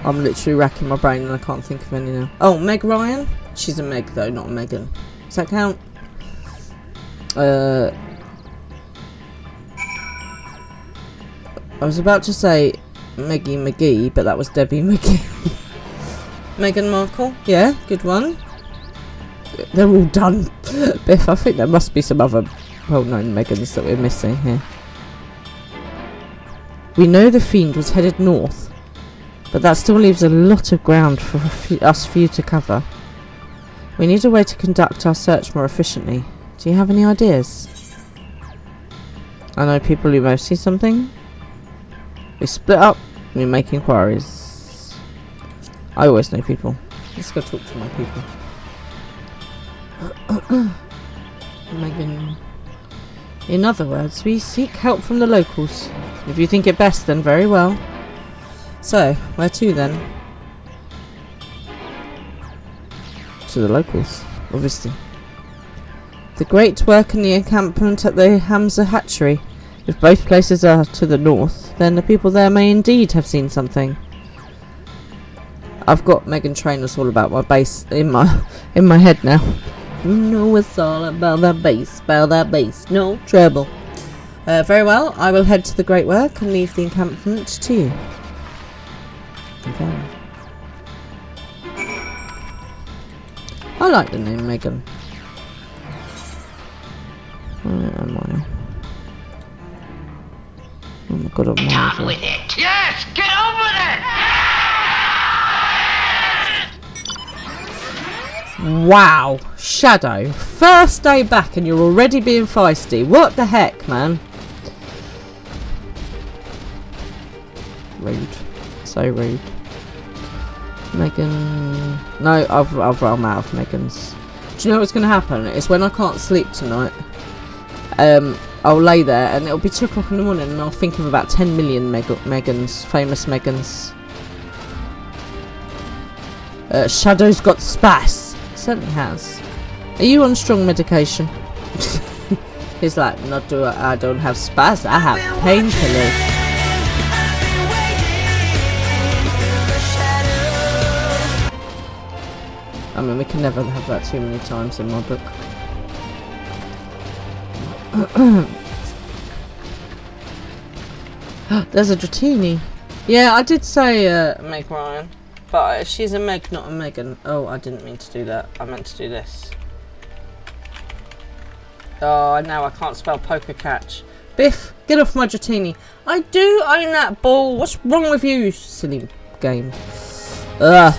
I'm literally racking my brain and I can't think of any now. Oh, Meg Ryan? She's a Meg though, not a Megan. Does that count? I was about to say Meggie McGee, but that was Debbie McGee. Meghan Markle? Yeah, good one. They're all done. Biff, I think there must be some other well-known Megans that we're missing here. We know the fiend was headed north, but that still leaves a lot of ground for us for you to cover. We need a way to conduct our search more efficiently. Do you have any ideas? I know people who most see something. We split up and we make inquiries. I always know people. Let's go talk to my people. Megan. In other words, we seek help from the locals. If you think it best, then very well. So, where to then? To the locals, obviously. The great work in the encampment at the Hamza hatchery. If both places are to the north, then the people there may indeed have seen something. I've got Megan Trainor's all about my base in my head now. You know it's all about that bass, no trouble. Very well, I will head to the Great Work and leave the encampment to you. Okay. I like the name Megan. Where am I? Oh my god, I'm Get on with it! Yes! Get on with it! Wow, Shadow, first day back and you're already being feisty. What the heck, man? Rude, so rude. Megan, no, I'm out of Megan's. Do you know what's going to happen? It's when I can't sleep tonight. I'll lay there and it'll be 2 o'clock in the morning and I'll think of about 10 million Megans, famous Megans. Shadow's got spas. Certainly has. Are you on strong medication? He's like, I don't have spas, I have painkillers. I mean, we can never have that too many times in my book. There's a Dratini. Yeah, I did say Meg Ryan. But she's a Meg, not a Megan. Oh, I didn't mean to do that. I meant to do this. Oh, now I can't spell poker catch. Biff, get off my Dratini. I do own that ball. What's wrong with you, silly game? Ugh.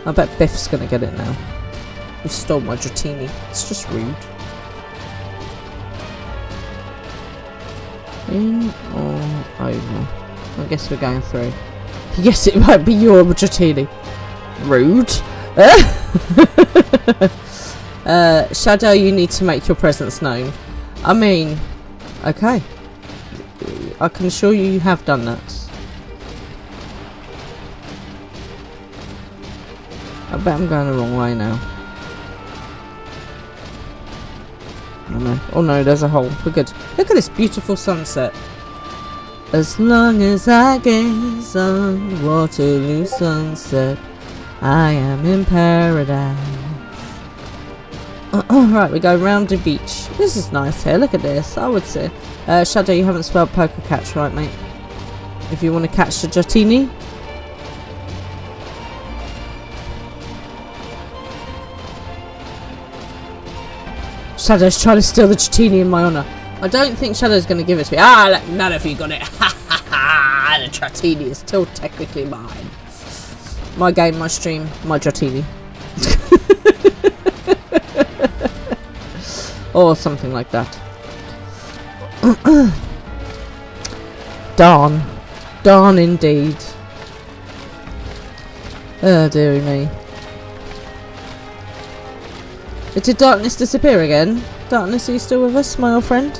I bet Biff's gonna get it now. You stole my Dratini. It's just rude. In or over? I guess we're going through. Yes, it might be your Dratini. Rude. Shadow, you need to make your presence known. I mean, okay. I can assure you have done that. I bet I'm going the wrong way now. Oh no, oh no, there's a hole. We're good. Look at this beautiful sunset. As long as I gaze on Waterloo sunset, I am in paradise. Right, we go round the beach. This is nice here. Look at this. I would say. Shadow, you haven't spelled poker catch right, mate. If you want to catch the Dratini. Shadow's trying to steal the Dratini in my honour. I don't think Shadow's going to give it to me. Ah, look, none of you got it. Ha ha ha! The Dratini is still technically mine. My game, my stream, my Dratini. Or something like that. Darn. Darn indeed. Oh, dearie me. Did darkness disappear again? Darkness, are you still with us, my old friend?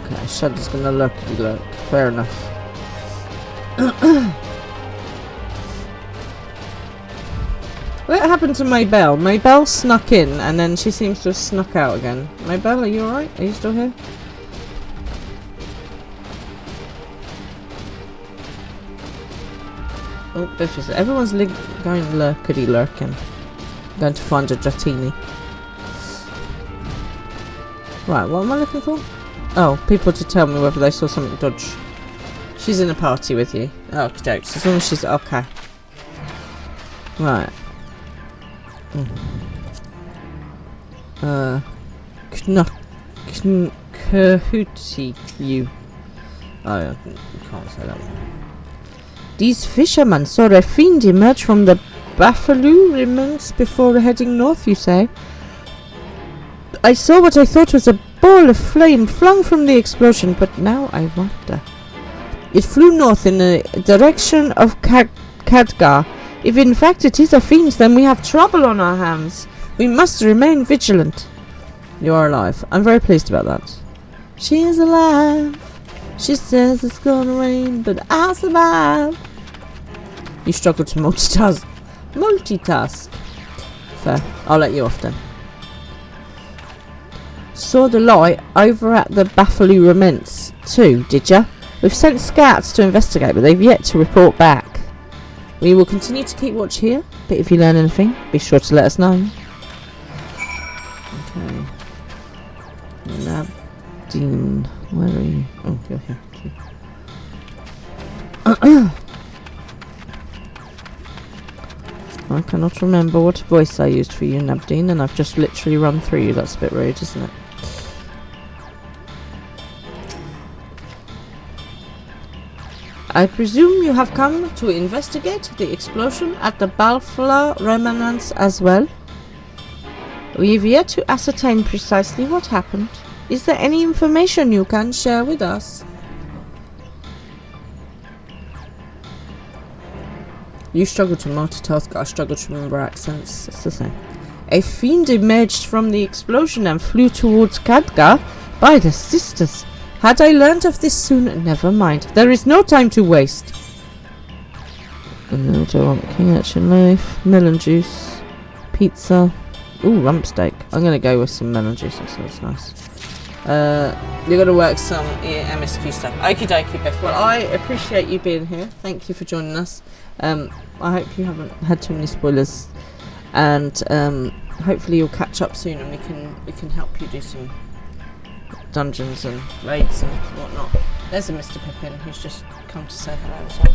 Okay, Shadow's gonna lurk. Fair enough. What happened to Maybelle? Maybelle snuck in and then she seems to have snuck out again. Maybelle, are you alright? Are you still here? Oh, Biff is. Everyone's going lurkity lurking. Going to find a Dratini. Right, what am I looking for? Oh, people to tell me whether they saw something dodge. She's in a party with you. Oh, jokes. As long as she's okay. Right. Kahooty you. Oh, yeah, can't say that one. These fishermen saw a fiend emerge from the Buffalo remains before heading north, you say? I saw what I thought was a ball of flame flung from the explosion, but now I wonder. It flew north in the direction of Khadgar. If in fact it is a fiend, then we have trouble on our hands. We must remain vigilant. You are alive. I'm very pleased about that. She is alive. She says it's gonna rain, but I'll survive. You struggle to multitask. Multitask. Fair. I'll let you off then. saw the light over at the Baffaloo Remnants too, did ya? We've sent scouts to investigate, but they've yet to report back. We will continue to keep watch here, but if you learn anything, be sure to let us know. Okay. Nabdeen, where are you? Oh, you're here. I cannot remember what voice I used for you, Nabdeen, and I've just literally run through you. That's a bit rude, isn't it? I presume you have come to investigate the explosion at the Balfla Remnants as well? We've yet to ascertain precisely what happened. Is there any information you can share with us? You struggle to multitask, I struggle to remember accents. It's the same. A fiend emerged from the explosion and flew towards Khadgar by the sisters. Had I learned of this sooner? Never mind. There is no time to waste. Do I want king action loaf, melon juice, pizza. Ooh, rump steak. I'm going to go with some melon juice. That sounds nice. You're going to work some MSQ stuff. Okie dokie, Biff. Well, I appreciate you being here. Thank you for joining us. I hope you haven't had too many spoilers. And hopefully you'll catch up soon and we can help you do some dungeons and raids and whatnot. There's a Mr. Pippin who's just come to say hello as well.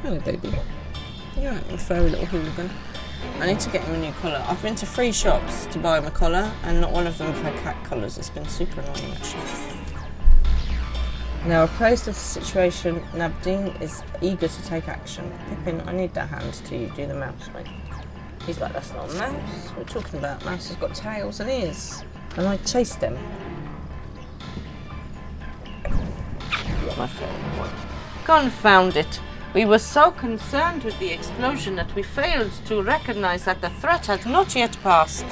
Hello, baby. You're right, you furry little hooligan. I need to get him a new collar. I've been to 3 shops to buy him a collar and not one of them have had cat collars. It's been super annoying actually. Now appraised of the situation, Nabdeen is eager to take action. Pippin, I need that hand to do the mouse, mate. He's like, that's not a mouse. We're talking about mouse has got tails and ears. And I chased them. My favourite one. Confound it. We were so concerned with the explosion that we failed to recognise that the threat had not yet passed.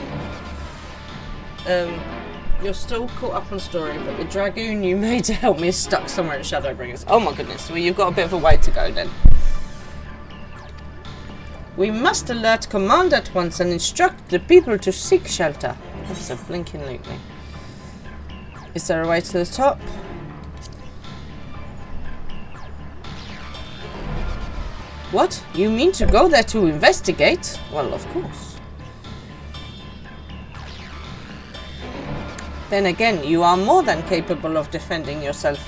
You're still caught up on story, but the dragoon you made to help me is stuck somewhere in Shadowbringers. Oh my goodness, well you've got a bit of a way to go then. We must alert command at once and instruct the people to seek shelter. That's a blinking lootly. Is there a way to the top? What? You mean to go there to investigate? Well, of course. Then again, you are more than capable of defending yourself.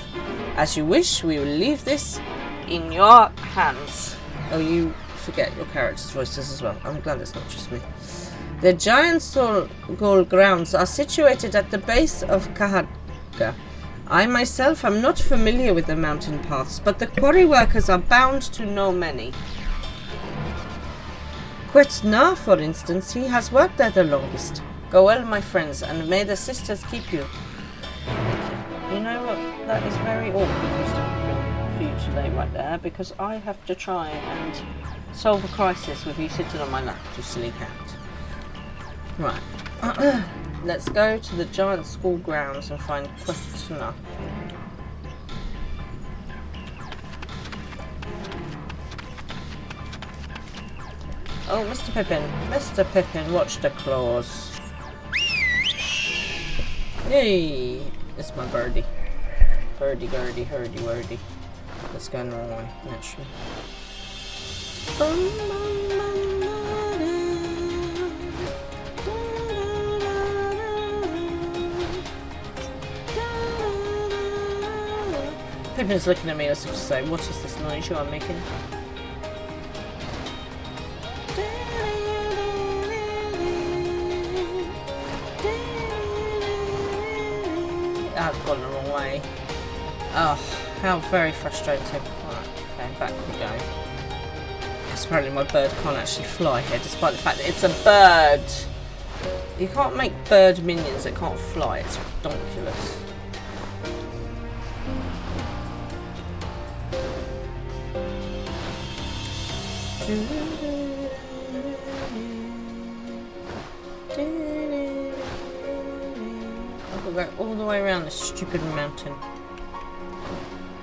As you wish, we will leave this in your hands. Oh, you forget your character's voices as well. I'm glad it's not just me. The giant soul gold grounds are situated at the base of Khadgar. I myself am not familiar with the mountain paths, but the quarry workers are bound to know many. Quetna, for instance, he has worked there the longest. Go well, my friends, and may the sisters keep you. You know what? That is very awkward for you today right there, because I have to try and solve a crisis with you sitting on my lap, you silly cat. Right. Let's go to the giant school grounds and find Quetna. Oh, Mr. Pippin. Mr. Pippin, watch the claws. Yay! It's my birdie. Birdie, birdie, hurdy, wordy. Let's go the wrong way, naturally. Pippin's looking at me as if to say, what is this noise you are making? I've gone the wrong way. Oh, how very frustrating. Right, okay, back we go. Because apparently my bird can't actually fly here, despite the fact that it's a bird. You can't make bird minions that can't fly, it's ridiculous. I'll go all the way around this stupid mountain.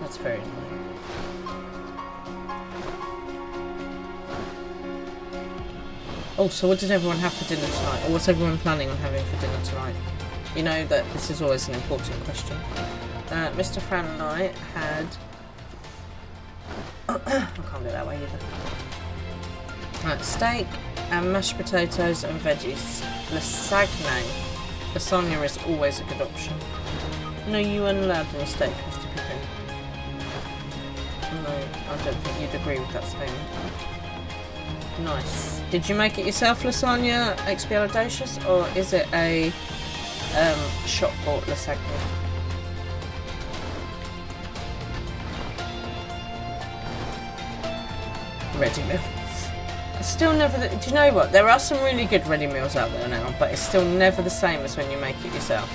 That's very annoying. Oh, so what did everyone have for dinner tonight? Or what's everyone planning on having for dinner tonight? You know that this is always an important question. Mr. Fran and I had... I can't do it that way either. Right, steak and mashed potatoes and veggies. Lasagne. Lasagna is always a good option. No, you weren't allowed any steak, Mr. Pippin. No, I don't think you'd agree with that statement. Nice. Did you make it yourself, lasagna Expialidocious, or is it a shop bought lasagna? Ready meal. It's still never. Do you know what? There are some really good ready meals out there now, but it's still never the same as when you make it yourself.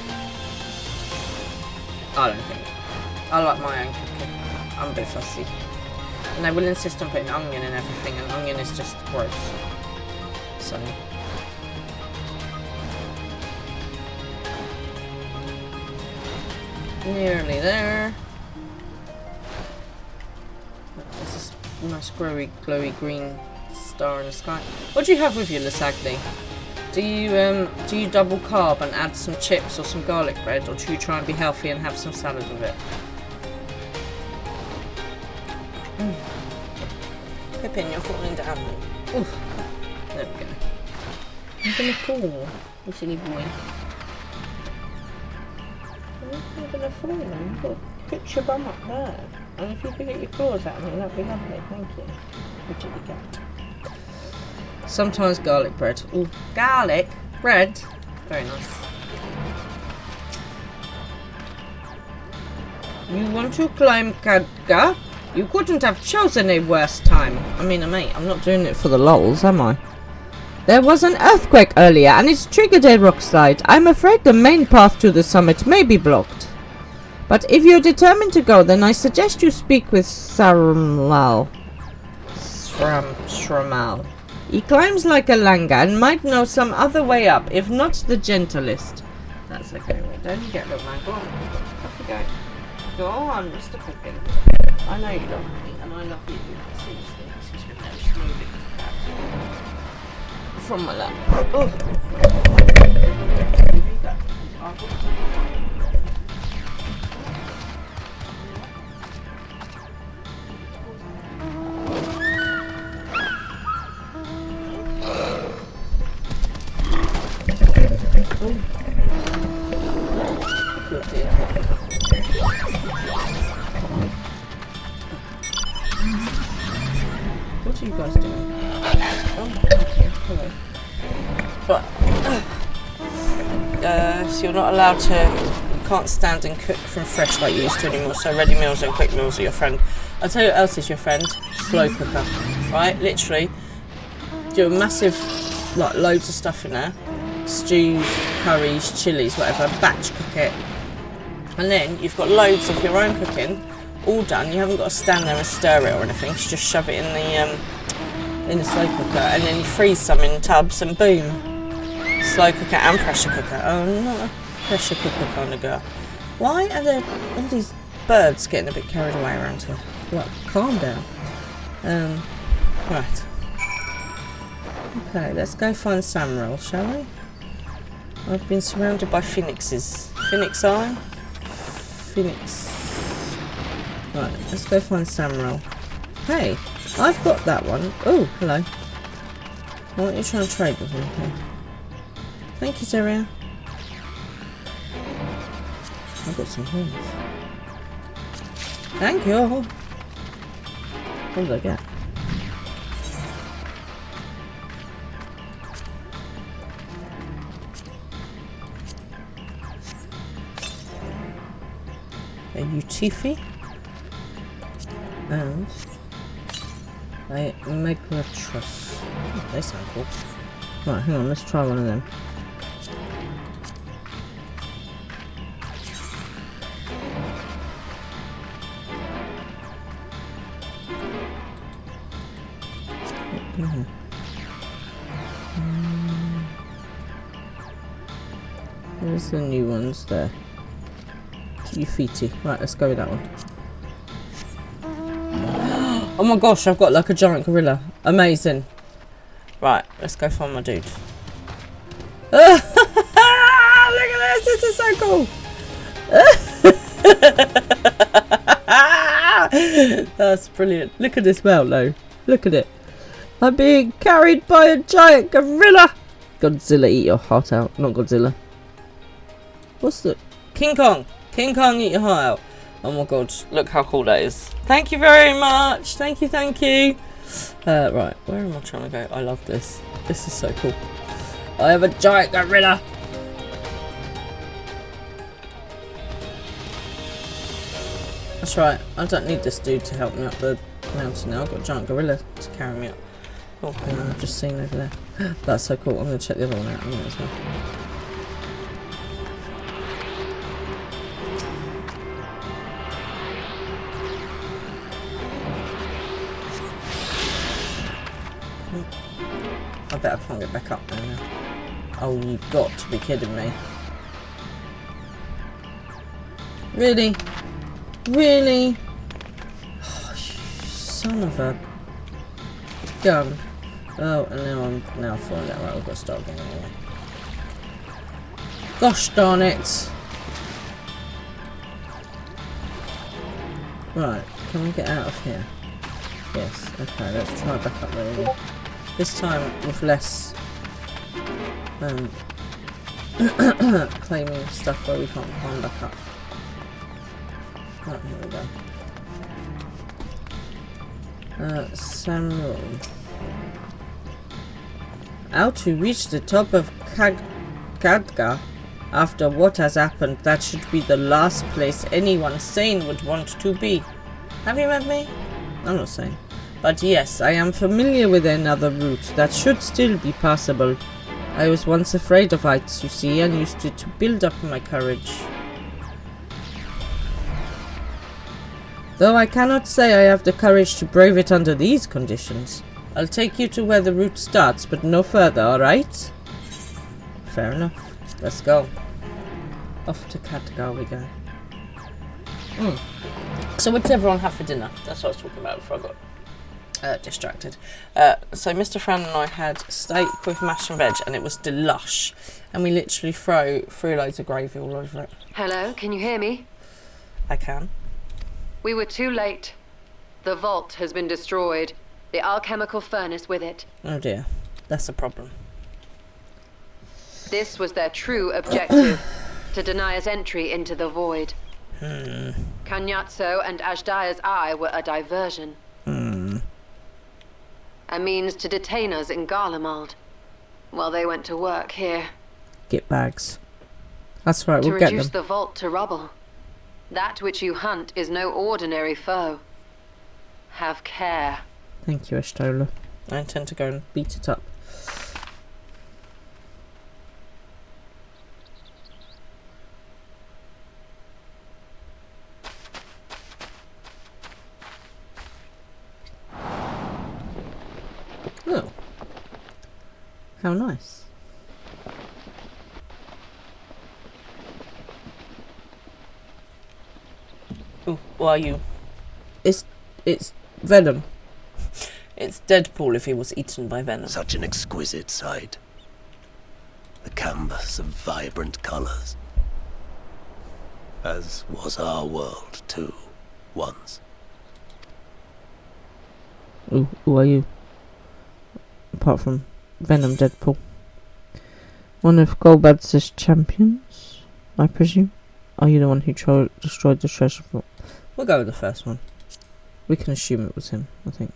I don't think. I like my own cooking. I'm a bit fussy. And they will insist on putting onion and everything, and onion is just gross. So. Nearly there. There's this nice glowy green star in the sky. What do you have with your lasagne? Do you double carb and add some chips or some garlic bread, or do you try and be healthy and have some salad with it? Pippin, you're falling down. Oof. There we go. I'm gonna fall, you silly boy. I'm gonna fall. You've got to put your bum up there. And if you could get your claws at me, that'd be lovely. Thank you. What did you get? Sometimes garlic bread. Ooh, garlic bread. Very nice. You want to climb Kadga? You couldn't have chosen a worse time. I mean, mate, I'm not doing it for the lols, am I? There was an earthquake earlier, and it's triggered a rock slide. I'm afraid the main path to the summit may be blocked. But if you're determined to go, then I suggest you speak with Shramal. He climbs like a langa and might know some other way up, if not the gentlest. That's okay, wait, don't you get little man. Go on, off you go. Go on, Mr. Pippin. I know you love me, and I love you. Seriously, excuse me, let's just move it from my lap. Oh. What are you guys doing? Oh, okay, hello. Right. So you're not allowed to, you can't stand and cook from fresh like you used to anymore, so ready meals and quick meals are your friend. I'll tell you what else is your friend. Slow cooker. Right? Literally, do a massive, like loads of stuff in there. Stews, curries, chilies, whatever, batch cook it. And then you've got loads of your own cooking, all done. You haven't got to stand there and stir it or anything. You just shove it in the slow cooker, and then you freeze some in tubs, and boom, slow cooker and pressure cooker. Oh, I'm not a pressure cooker kind of girl. Why are there all these birds getting a bit carried away around here? Like, calm down. Right. Okay, let's go find Samuel, shall we? I've been surrounded by phoenixes. Phoenix Eye? Phoenix. Right, let's go find Samuel. Hey, I've got that one. Oh, hello. Why don't you try and trade with me? Okay. Thank you, Zeria. I've got some horns. Thank you. What did I get? A Utifi and a Meglatros. Oh, they sound cool. Right, hang on, let's try one of them. There's the new ones there. Ufiti. Right, let's go with that one. Oh my gosh, I've got like a giant gorilla. Amazing. Right, let's go find my dude. Look at this, it's This is so cool. That's brilliant. Look at this mount though. Look at it. I'm being carried by a giant gorilla. Godzilla, eat your heart out. Not Godzilla. What's the... King Kong. King Kong, eat your heart out. Oh my god. Look how cool that is. Thank you very much. Thank you, thank you. Right. Where am I trying to go? I love this. This is so cool. I have a giant gorilla. That's right. I don't need this dude to help me up the mountain now. I've got a giant gorilla to carry me up. Oh, hang on, I've just seen over there. That's so cool. I'm going to check the other one out in a minute as well. I bet I can't get back up there now. Oh, you've got to be kidding me. Really? Really? Oh, you son of a gun. Oh, and now I'm falling out. Right, we've got to start again anyway. Gosh darn it. Right, can we get out of here? Yes, okay, let's try back up there again. This time with less claiming stuff where we can't climb back up. Right, here we go. Samuel. How to reach the top of Khadgar after what has happened? That should be the last place anyone sane would want to be. Have you met me? I'm not sane. But yes, I am familiar with another route that should still be passable. I was once afraid of heights, you see, and used it to build up my courage. Though I cannot say I have the courage to brave it under these conditions. I'll take you to where the route starts, but no further, alright? Fair enough. Let's go. Off to Khadgar we go. So what did everyone have for dinner? That's what I was talking about before I got distracted. So Mr. Fran and I had steak with mash and veg, and it was delush. And we literally threw loads of gravy all over it. Hello, can you hear me? I can. We were too late. The vault has been destroyed. The alchemical furnace with it. Oh dear. That's a problem. This was their true objective. To deny us entry into the void. Kanyatso and Ashdaya's eye were a diversion. A means to detain us in Garlemald, while they went to work here. Get bags. That's right, we'll get them. To reduce the vault to rubble. That which you hunt is no ordinary foe. Have care. Thank you, Ashtola. I intend to go and beat it up. Oh. How nice. Oh, who are you? It's Venom. It's Deadpool if he was eaten by Venom. Such an exquisite sight. The canvas of vibrant colours. As was our world, too, once. Ooh, who are you? Apart from Venom Deadpool. One of Golbad's champions, I presume? Are you the one who destroyed the treasure vault? We'll go with the first one. We can assume it was him, I think.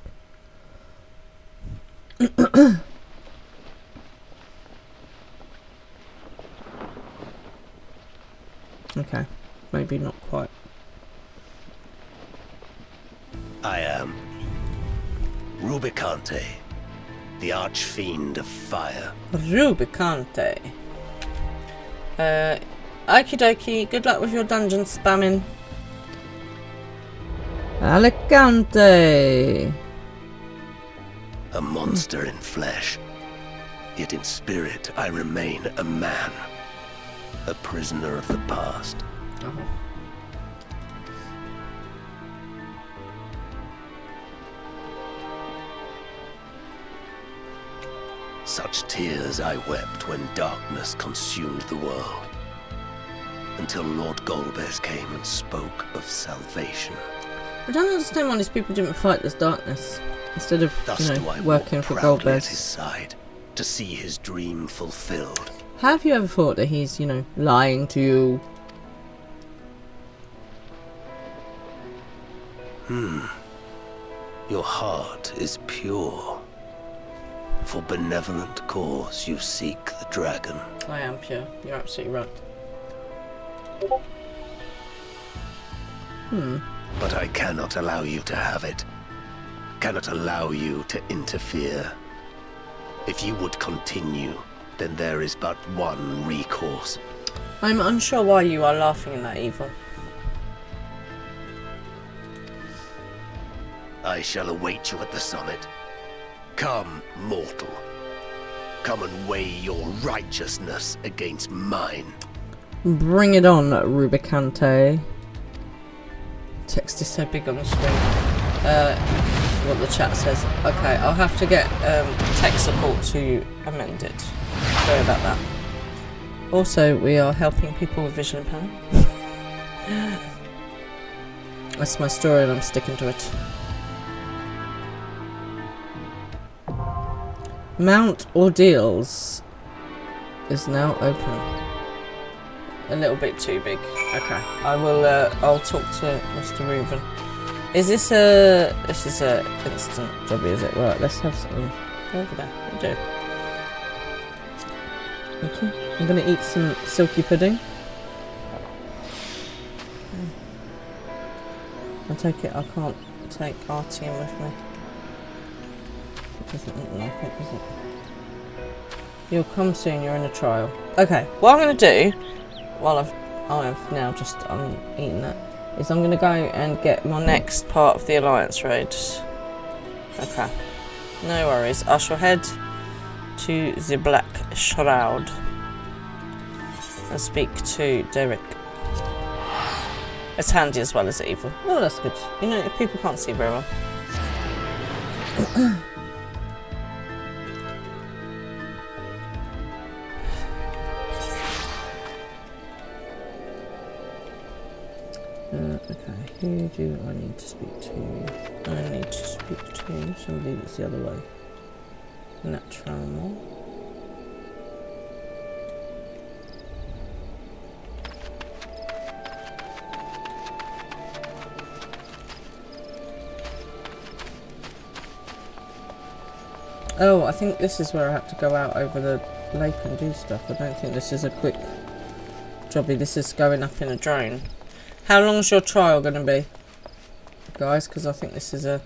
Okay, maybe not quite. I am Rubicante, the archfiend of fire. Rubicante. Okie dokie, good luck with your dungeon spamming. Alicante. A monster in flesh. Yet in spirit I remain a man. A prisoner of the past. Such tears I wept when darkness consumed the world. until Lord Golbez came and spoke of salvation. I don't understand why these people didn't fight this darkness instead of, Thus do I working walk for proudly at his Golbez. side to see his dream fulfilled. Have you ever thought that he's, lying to you? Your heart is pure. For benevolent cause you seek the dragon. I am pure. You're absolutely right. But I cannot allow you to have it. Cannot allow you to interfere. If you would continue, then there is but one recourse. I'm unsure why you are laughing in that evil. I shall await you at the summit. Come, mortal. Come and weigh your righteousness against mine. Bring it on, Rubicante. Text is so big on the screen. What the chat says. Okay, I'll have to get tech support to amend it. Sorry about that. Also, we are helping people with vision impairment. That's my story and I'm sticking to it. Mount Ordeals is now open. A little bit too big. Okay, I will. I'll talk to Mr. Reuven. Is this a? This is a instant jobby, is it? Right. Let's have something over there. We'll do. Okay. I'm gonna eat some silky pudding. I take it I can't take our team with me. It doesn't look like it, does it? You'll come soon, you're in a trial. Okay, what I'm going to do, while I've now just eaten that, is I'm going to go and get my next part of the Alliance raid. Okay, no worries. I shall head to the Black Shroud and speak to Derek. It's handy as well as evil. Oh, that's good. If people can't see very well. Okay, who do I need to speak to? I need to speak to somebody that's the other way. Natural. Oh, I think this is where I have to go out over the lake and do stuff. I don't think this is a quick jobby. This is going up in a drone. How long's your trial going to be, guys? Because I think this is a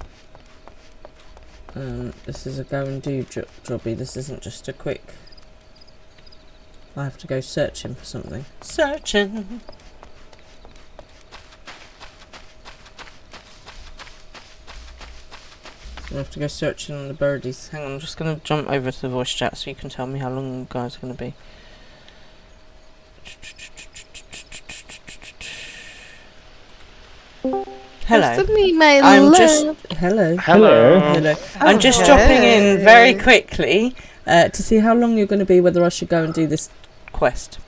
go and do jobby. This isn't just a quick. I have to go searching for something. Searching. I have to go searching on the birdies. Hang on, I'm just going to jump over to the voice chat so you can tell me how long you guys are going to be. Hello. Hello. I'm just dropping in very quickly to see how long you're going to be, whether I should go and do this quest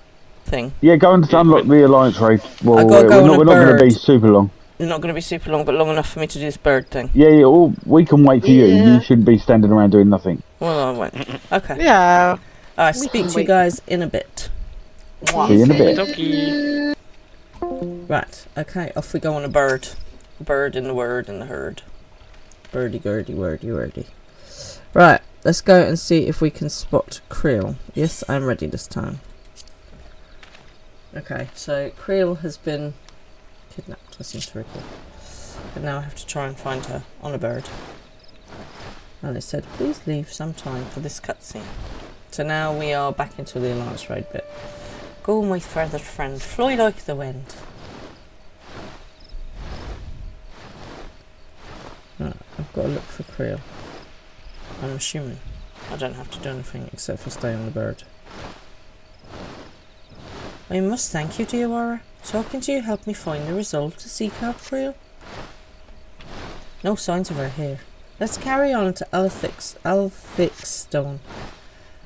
thing. Yeah, go and unlock the Alliance raid. Well, I gotta go we're not going to be super long. Not going to be super long, but long enough for me to do this bird thing. Yeah, we can wait for you. You shouldn't be standing around doing nothing. Well, I won't. Okay. Yeah. Alright, speak to you guys in a bit. See you in a bit. Right, okay, off we go on a bird. Bird in the word in the herd. Birdie, gurdy, wordy, wordy. Right, let's go and see if we can spot Creel. Yes, I'm ready this time. Okay, so Creel has been kidnapped, I seem to recall. But now I have to try and find her on a bird. And it said, please leave some time for this cutscene. So now we are back into the Alliance raid bit. Go, my feathered friend, fly like the wind. Right, I've got to look for Creel. I'm assuming I don't have to do anything except for stay on the bird. I must thank you, dear Aura. Talking to you helped me find the resolve to seek out Creel. No signs of her here. Let's carry on to Alfixstone.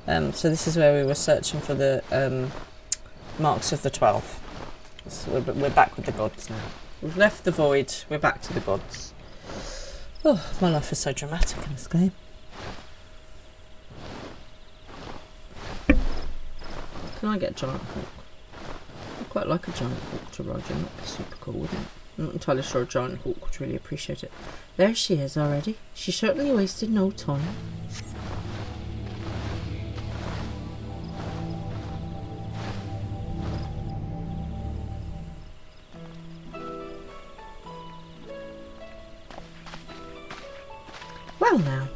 So this is where we were searching for the marks of the 12. So we're back with the gods now. We've left the void. We're back to the gods. Oh, my life is so dramatic in this game. Can I get a giant hawk? I'd quite like a giant hawk to ride in. That'd be super cool, wouldn't it? I'm not entirely sure a giant hawk would really appreciate it. There she is already. She certainly wasted no time. Well now,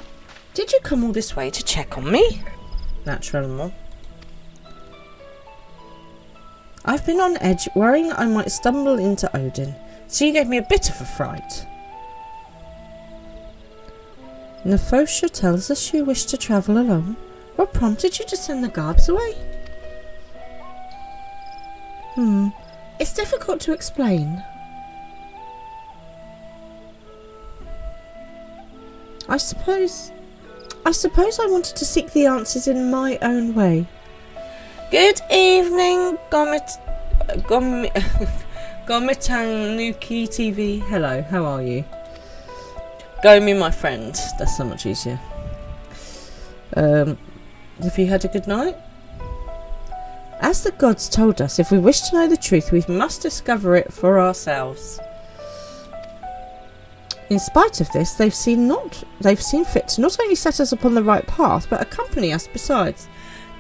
did you come all this way to check on me? Natural animal. I've been on edge, worrying I might stumble into Odin, so you gave me a bit of a fright. Nephosha tells us you wish to travel alone. What prompted you to send the guards away? It's difficult to explain. I suppose I wanted to seek the answers in my own way. Good evening, Gomitanguki TV. Hello, how are you? Gomi, my friend. That's so much easier. Have you had a good night? As the gods told us, if we wish to know the truth, we must discover it for ourselves. In spite of this, they've seen fit to not only set us upon the right path, but accompany us besides.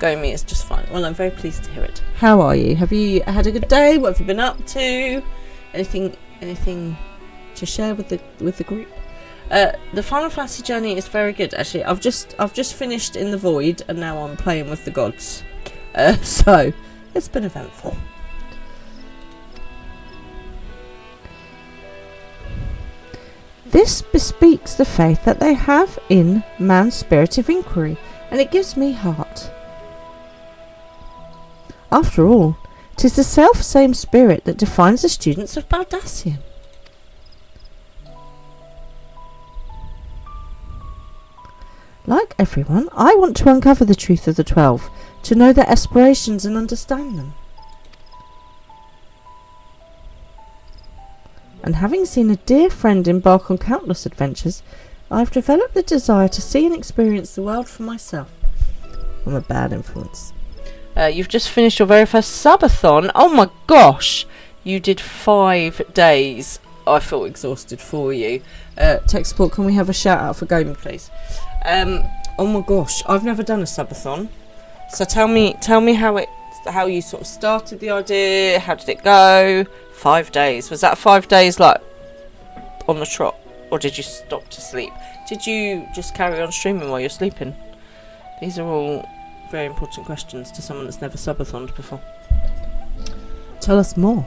Gomi is just fine. Well, I'm very pleased to hear it. How are you? Have you had a good day? What have you been up to? Anything to share with the group? The Final Fantasy journey is very good, actually. I've just finished in the void, and now I'm playing with the gods. So it's been eventful. This bespeaks the faith that they have in man's spirit of inquiry, and it gives me heart. After all, 'tis the self-same spirit that defines the students of Baldassian. Like everyone, I want to uncover the truth of the 12, to know their aspirations and understand them. And having seen a dear friend embark on countless adventures, I've developed the desire to see and experience the world for myself. I'm a bad influence. You've just finished your very first subathon. Oh my gosh! You did 5 days. I feel exhausted for you. Tech support, can we have a shout out for Gomi, please? Oh my gosh, I've never done a subathon. So tell me how you sort of started the idea. How did it go? 5 days. Was that 5 days like on the trot, or did you stop to sleep? Did you just carry on streaming while you're sleeping? These are all very important questions to someone that's never subathoned before. Tell us more.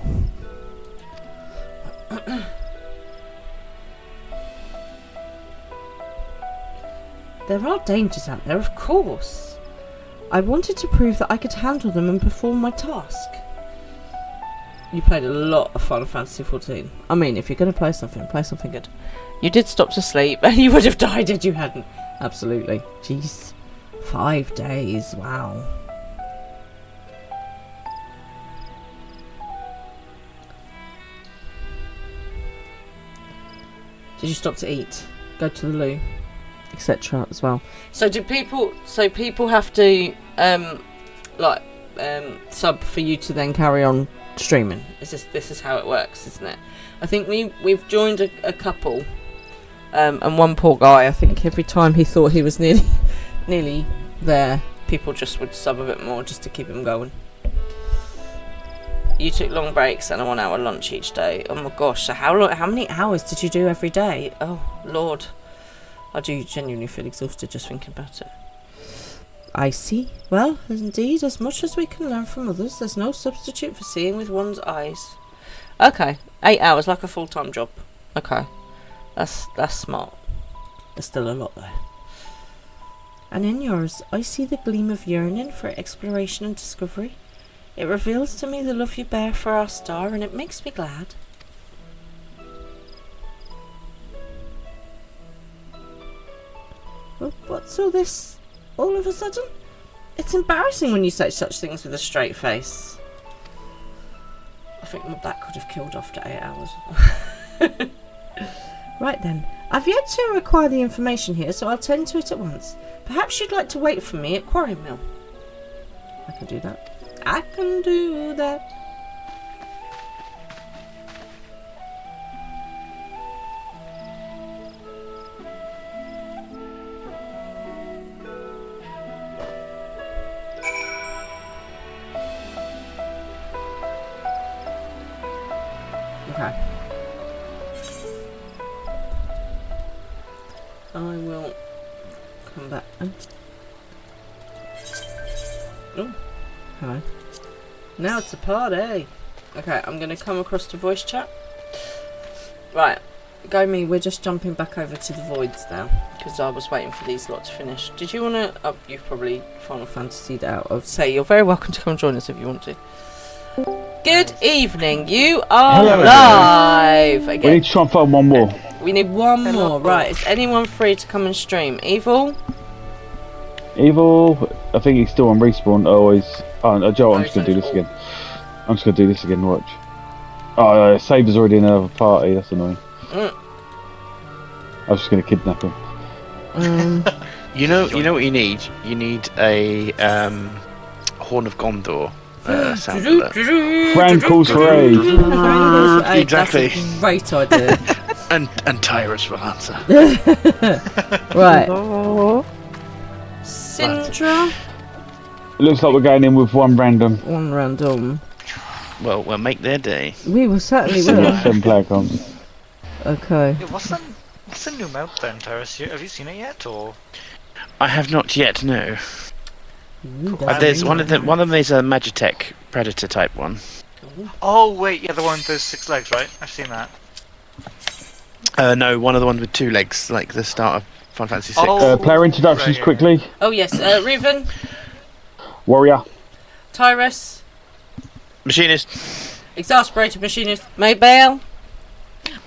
There are dangers out there, of course. I wanted to prove that I could handle them and perform my task. You played a lot of Final Fantasy XIV. I mean, if you're going to play something good. You did stop to sleep, and you would have died if you hadn't. Absolutely. Jeez. 5 days. Wow. Did you stop to eat? Go to the loo? Etc. as well. So do people have to sub for you to then carry on streaming? This is how it works, isn't it? I think we've joined a couple, and one poor guy, I think every time he thought he was nearly there, people just would sub a bit more just to keep him going. You took long breaks and a 1 hour lunch each day. Oh my gosh, so how many hours did you do every day? Oh Lord, I do genuinely feel exhausted just thinking about it. I see. Well, indeed, as much as we can learn from others, there's no substitute for seeing with one's eyes. Okay, 8 hours, like a full-time job. Okay, that's smart. There's still a lot there. And in yours, I see the gleam of yearning for exploration and discovery. It reveals to me the love you bear for our star, and it makes me glad. Well, what's all this all of a sudden? It's embarrassing when you say such things with a straight face. I think that could have killed after 8 hours. Right then, I've yet to acquire the information here, so I'll tend to it at once. Perhaps you'd like to wait for me at Quarry Mill. I can do that. I can do that. Okay. I will come back. Oh, hello. Now it's a party. Okay, I'm going to come across to voice chat. Right, go me. We're just jumping back over to the voids now because I was waiting for these lot to finish. Did you want to? Oh, you've probably Final Fantasied out. I'd say you're very welcome to come join us if you want to. Good evening. You are live again. We need to try and find one more. We need one more. Right, is anyone free to come and stream? Evil? Evil, I think he's still on respawn. Oh, he's. Oh, Joe, I'm just going to do this again. I'm just going to do this again, watch. Oh, Saber's already in another party, that's annoying. I was just going to kidnap him. You know what you need? You need a Horn of Gondor sound alert. Fran calls for aid. Exactly. That's a great idea. and Tyrus will answer. Right. Syndra? It looks like we're going in with one random. One random. Well, we'll make their day. We will certainly will. 7 player comms. Okay. Yeah, what's the new map then, Tyrus? Have you seen it yet, or? I have not yet, no. Ooh, There's one of them is a Magitech Predator type one. Oh wait, yeah, the one with those 6 legs, right? I've seen that. No, one of the ones with 2 legs, like the start of Final Fantasy VI. Player introductions quickly. Oh yes, Riven. Warrior. Tyrus. Machinist. Exasperated Machinist. Maybell.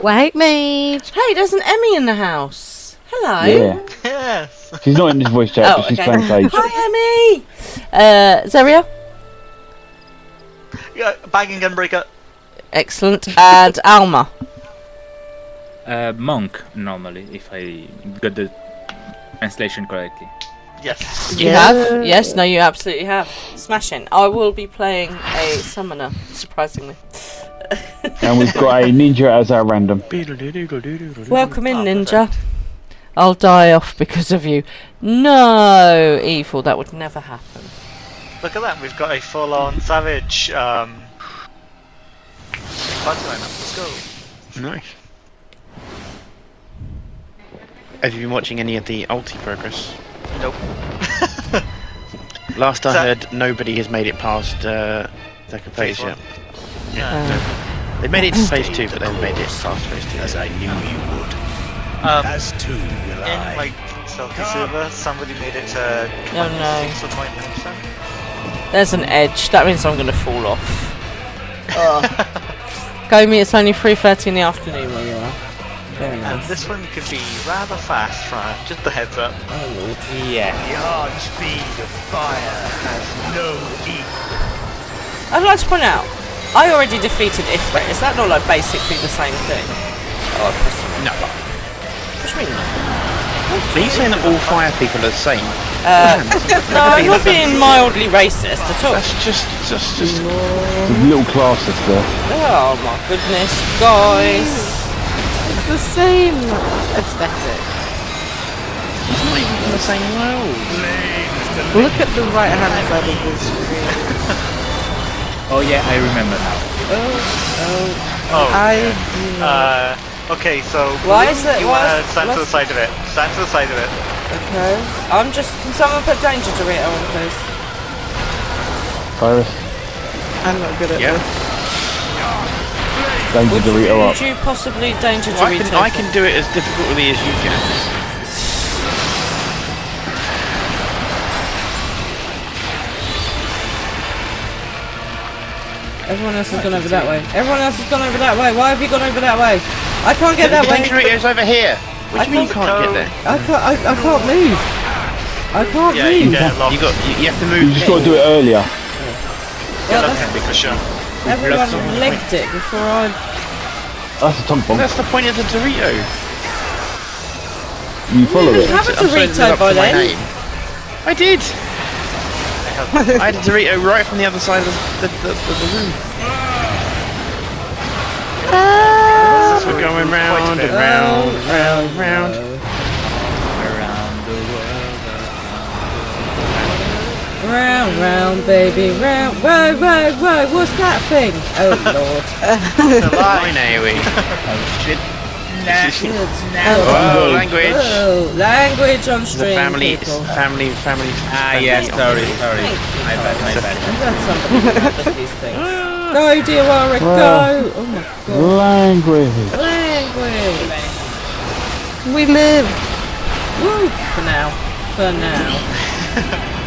Wait, mate. Hey, there's an Emmy in the house. Hello. Yeah. Yes. She's not in this voice chat, but she's playing Sage. Hi, Emmy. Zeria. Yeah, bagging gunbreaker. Excellent. And Alma. Monk, normally, if I got the translation correctly. Yes. You have? Yes, no, you absolutely have. Smashing. I will be playing a summoner, surprisingly. And we've got a ninja as our random. Welcome in, Ninja. I'll die off because of you. No, Evil, that would never happen. Look at that, we've got a full-on savage party lineup. Let's go. Nice. Have you been watching any of the ulti progress? Nope. Last I heard, nobody has made it past second phase yet. No. They made it to phase 2, but they haven't made it past phase 2. As I knew you would. As too will I. In like Selkie server, somebody made it to 26 or 29%. There's an edge. That means I'm going to fall off. Go me, it's only 3:30 in the afternoon where you are. Very nice. And this one could be rather fast, Fran. Just a heads up. Oh lord. Yeah. The hard speed of fire has no equal. I'd like to point out, I already defeated Ifrit. Is that not like basically the same thing? Oh, no. What do you mean? Are you saying that all fire people are the same? No, I'm not being mildly racist at all. That's just There's little classes there. Oh my goodness, guys. It's the same aesthetic. It's not even in the same world. Look at the right hand side of the screen. Oh yeah, I remember now. Okay, so why is it? You want to stand to the side of it. Stand to the side of it. Okay. I'm just. Can someone put Danger Dorito on, please? Tyrus. I'm not good at this. Danger Dorito up. Could you possibly Danger Dorito? I can do it as difficultly as you can. Everyone else has gone over that way. Everyone else has gone over that way. Why have you gone over that way? I can't get that way. Danger Dorito's over here. What do you mean you can't get there? I can't move. I can't move. You have to move. You just got to do it earlier. Yeah, that's for sure. Everyone legged it before I... That's a tonk bomb. That's the point of the Dorito. You follow You it. have a I'm supposed to live Dorito up by to my then. name. I did. I had a Dorito right from the other side of the room. So we're going round and round and round and round. Around the world. Round, round, baby, round. Whoa, whoa, whoa, what's that thing? Oh, Lord. Fine, AoE. Oh, shit. Oh, language. Oh, language on stream. Family. Ah, yes, sorry. My bad. I've got somebody who does these things. Go, dear Warwick, go! Oh my god. Language. We live. Woo! For now.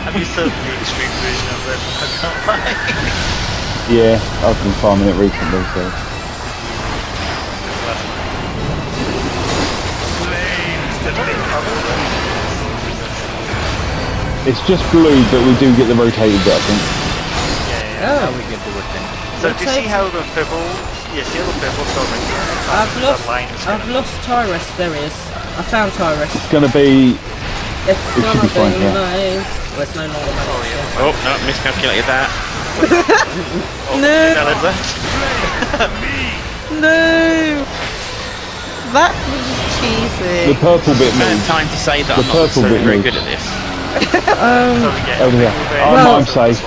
Have you still the extreme version of it? I can't lie. Yeah, I've been farming it recently, so. It's just blue, but we do get the rotated bit, I think. Oh. We get the thing. So do you see how the pebble? You see how the pebble's going I've lost Tyrus. There he is. I found Tyrus. It's gonna be. It's It should be fine, yeah. mine. Well, it's no longer mine. Oh, no, miscalculated that. No. No. That was cheesy. The purple bit I had moves. time to say that The I'm not purple necessarily bit very moves. good at this. Over here. I'm safe.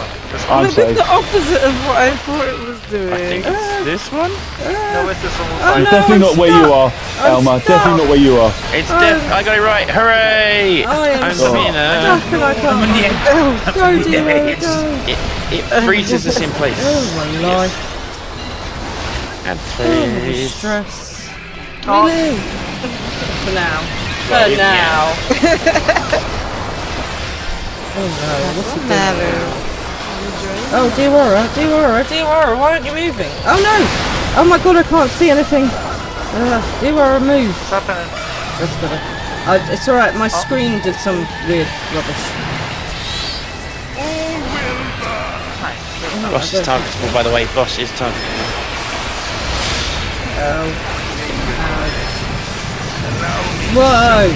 I'm I did safe. the opposite of what I thought it was I doing. think it's this one. No, it's this one. It's definitely not where you are, Elma. Definitely not where you are. It's I got it right. Hooray! I am I'm stuck. the winner. Stuck and I can't. Go, dear Warwick, go. It freezes us in place. Oh my life. And Oh, please. stress. Oh. Really? For now. For now. Oh no, what's the matter? Oh, Diawara, why aren't you moving? Oh no! Oh my god, I can't see anything. Diawara, move. What's happening? That's better. It's alright, my screen did some weird rubbish. Boss is targetable, by the way. Boss is targetable. Whoa!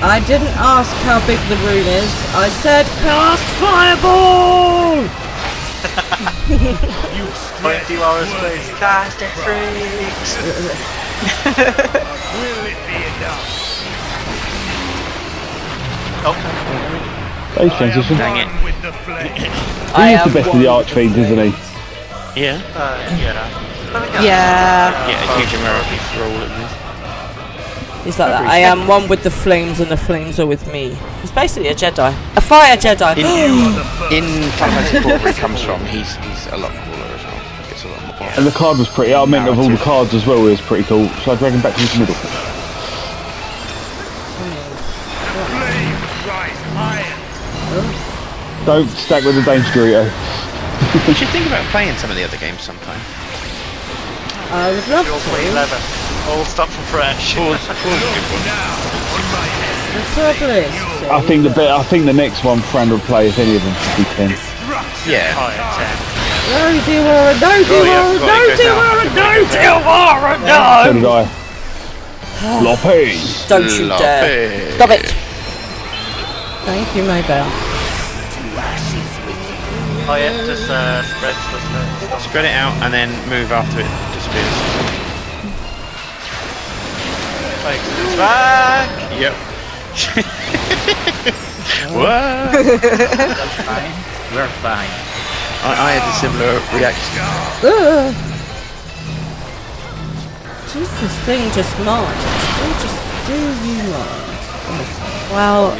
I didn't ask how big the rune is. I said cast fireball! 20 hours space. Cast it freaks. Will it be enough? Oh. Phase transition. Dang it. With the flame. He is the best of the archfiends, isn't he? Yeah? Yeah. Yeah, a huge American for all of this. He's like that. I am one with the flames and the flames are with me. He's basically a Jedi. A fire Jedi. In Final Fantasy IV, where he comes from, he's a lot cooler as well. Gets a lot more. And the card was pretty. I meant of all the cards as well, it was pretty cool. So I drag him back to the middle. Don't stack with the Danger Dorito. You should think about playing some of the other games sometime. I would love Your to. 11. All start from fresh. The trouble is, see, I think the next one Fran would play, if any of them, should be 10. Yeah. no, Diawara, no, Diawara, no, Diawara, no, So did I. Floppy! Don't you dare. Stop it. Thank you, Maybell. Oh yeah, just spread stuff. Spread it out and then move after it disappears. It's back! Yep. What? We're fine. I had a similar reaction. Does this thing just mind? Do you mind? Well,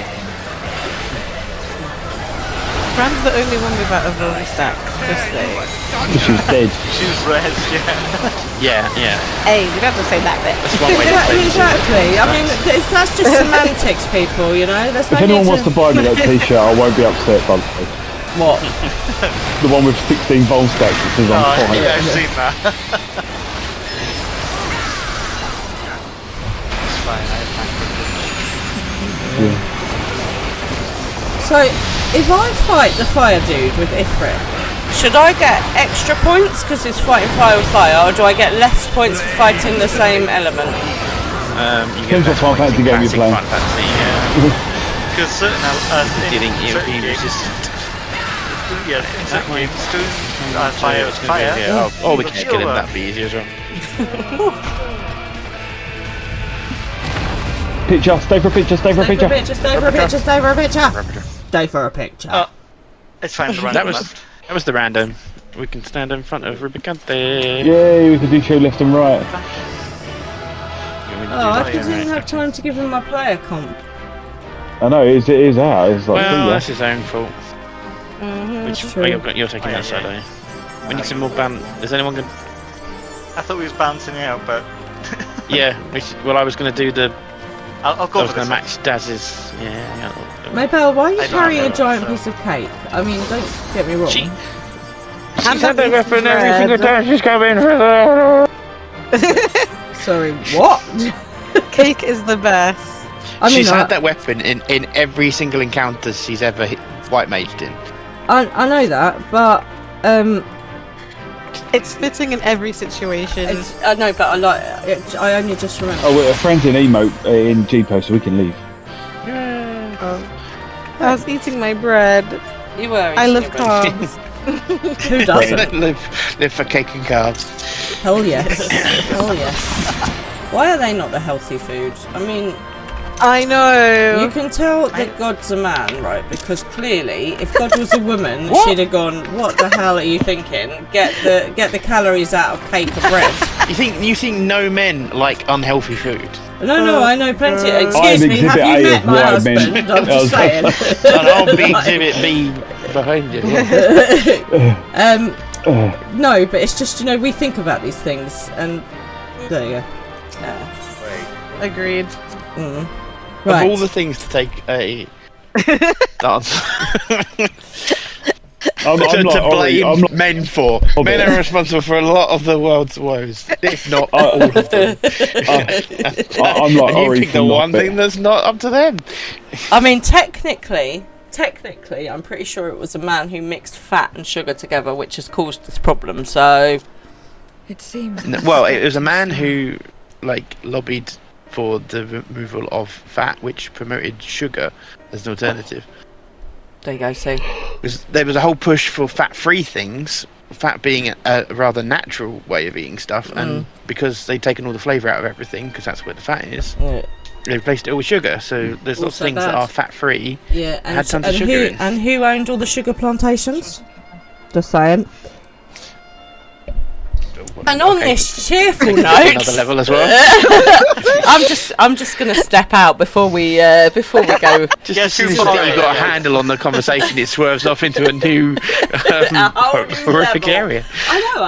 Fran's the only one without a vulgar stack, just saying. She's dead. She was red, yeah. Yeah. Hey, we don't have to say that bit. That's one way to play this. Exactly. I mean, that's just semantics, people. You know. There's no If anyone need wants to buy me that t-shirt, I won't be upset, by the way. What? The one with 16 vol stacks that says I'm fine. Yeah, I've seen that. It's fine, I Yeah. So, if I fight the fire dude with Ifrit, Should I get extra points because it's fighting fire with fire, or do I get less points for fighting the same element? You get Depends what Final Fantasy game you're playing. Because certain dealing certain EMP games- resistant. Yeah, in certain games too. Fire is fire. Yeah. Oh, we But can just kill him. heal, That'd be easier as well. Picture, stay for a picture, stay for a picture. Stay for a picture, stay for a picture. Stay for a picture. Oh, it's fine. The That random was left. that was the random. We can stand in front of Rubicante. Yay, we can do show left and right. Oh, I didn't have time to give him my player comp. I know, it is out. It's like, Well, yeah. that's his own fault. Which true. you're taking that side, are you? We need some more Is anyone going? I thought we was bouncing out, but Yeah. Well, I was going to do the. I'll go I was for going this. to match Daz's. Yeah. Maybelle, why are you I don't carrying a know, giant so- piece of cake? I mean, don't get me wrong. She's had the weapon every single time she's coming for the. Sorry, what? Cake is the best. I mean, She's had that weapon in every single encounter she's ever white maged in. I know that, but It's fitting in every situation. I know, but I like it. I only just remember. Oh, we're friends in emote in G-Po, so we can leave. I was eating my bread. You were. I love eating your bread. carbs. Who doesn't? live for cake and carbs. Hell yes. Hell yes. Why are they not the healthy food? I mean, I know. you can tell that God's a man, right? Because clearly, if God was a woman, she'd have gone, "What the hell are you thinking? Get the calories out of cake and bread." You think no men like unhealthy food? No, I know plenty. I'm Excuse me, have exhibit you A met of my white men. husband? I'm just saying. And I'll be exhibit B behind you. No, but it's just, we think about these things, and there you go. Agreed. Mm. Of Right. all the things to take a dance I'm to like, blame I'm like, men for. Oh, Men but- are responsible for a lot of the world's woes, if not all of them. I'm like And you Ori pick the from one Muppet. thing that's not up to them. I mean, technically, I'm pretty sure it was a man who mixed fat and sugar together, which has caused this problem. So, It seems. Well, it was a man who lobbied for the removal of fat, which promoted sugar as an alternative. there you go. See, There was a whole push for fat-free things, fat being a rather natural way of eating stuff, and because they'd taken all the flavour out of everything, because that's where the fat is, they replaced it all with sugar. So there's lots of Also things that bad. are fat-free. yeah, Had tons of sugar in. and who owned all the sugar plantations? Just saying. And on this cheerful note, Another level as well. I'm just gonna step out before we go. Just as soon as you think you've got a handle on the conversation, it swerves off into a new horrific area. I know.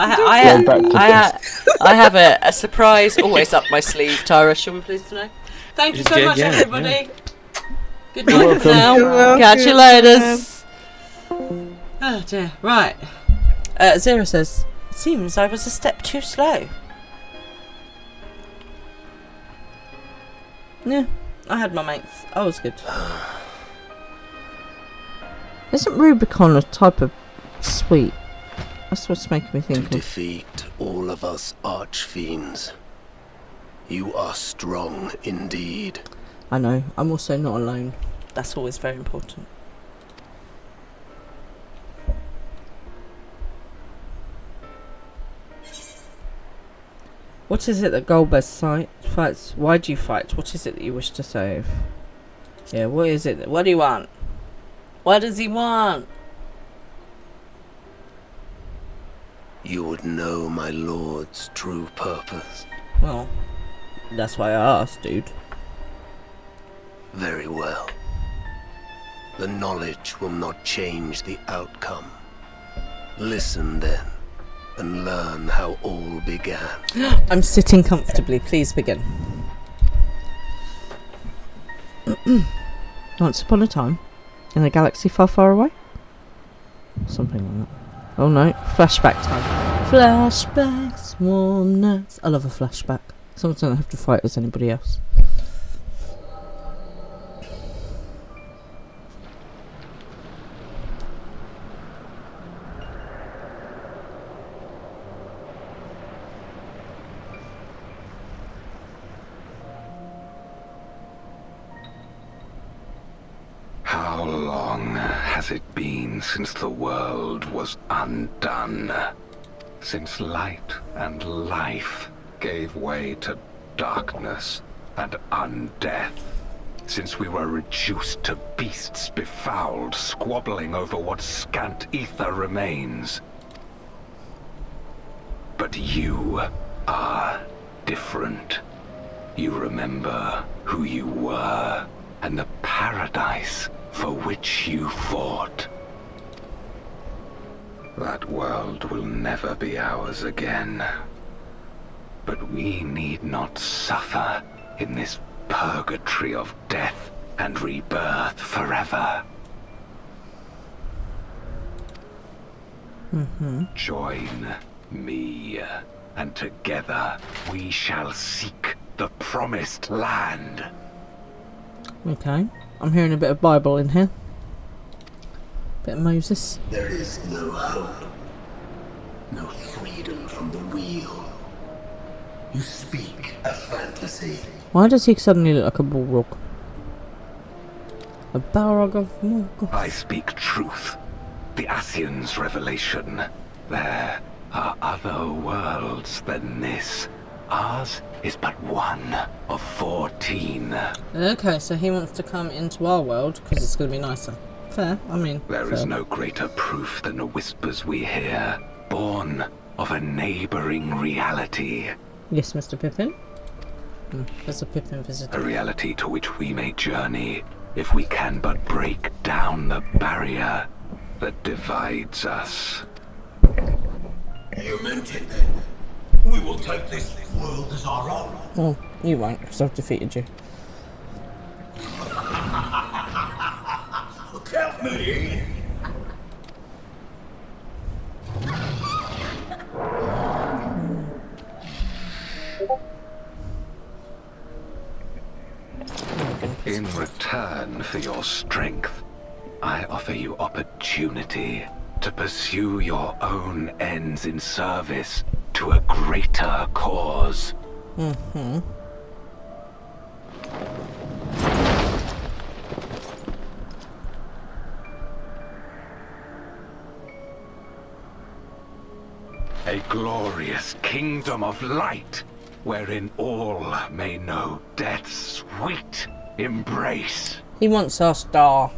I have a surprise always up my sleeve. Tyra, shall we please to know? Thank you so much, everybody. Good night welcome. now. You're welcome. Catch you later. Oh dear. Right. Zero says, "It seems I was a step too slow." Yeah, I had my mates. I was good. Isn't Rubicon a type of sweet? That's what's making me think of. Defeat all of us archfiends. You are strong indeed. I know. I'm also not alone. That's always very important. What is it that Goldberg fights? Why do you fight? What is it that you wish to save? Yeah, what is it? What do you want? What does he want? You would know my lord's true purpose. Well, that's why I asked, dude. Very well. The knowledge will not change the outcome. Listen then, and learn how all began. I'm sitting comfortably. Please begin. Once upon a time, in a galaxy far, far away? Something like that. Oh no, flashback time. Flashbacks, warm nights. I love a flashback. As long as I don't have to fight as anybody else. How long has it been since the world was undone? Since light and life gave way to darkness and undeath? Since we were reduced to beasts befouled, squabbling over what scant ether remains? But you are different. You remember who you were and the paradise for which you fought. That world will never be ours again. But we need not suffer in this purgatory of death and rebirth forever. Join me, and together we shall seek the promised land. Okay, I'm hearing a bit of Bible in here. Bit of Moses. There is no hope, no freedom from the wheel. You speak a fantasy. Why does he suddenly look like a Balrog? A Balrog of Morgoth. I speak truth. The Ascian's revelation. There are other worlds than this. Ours is but one of 14. Okay, so he wants to come into our world because it's going to be nicer. Fair, I mean. There is no greater proof than the whispers we hear, born of a neighboring reality. Yes, Mr. Pippin. There's a Pippin visitor. A reality to which we may journey if we can but break down the barrier that divides us. You meant it then. We will take this world as our own. Well, you won't, because I've defeated you. Count me in. In return for your strength, I offer you opportunity to pursue your own ends in service to a greater cause. A glorious kingdom of light, wherein all may know death's sweet embrace. He wants our star,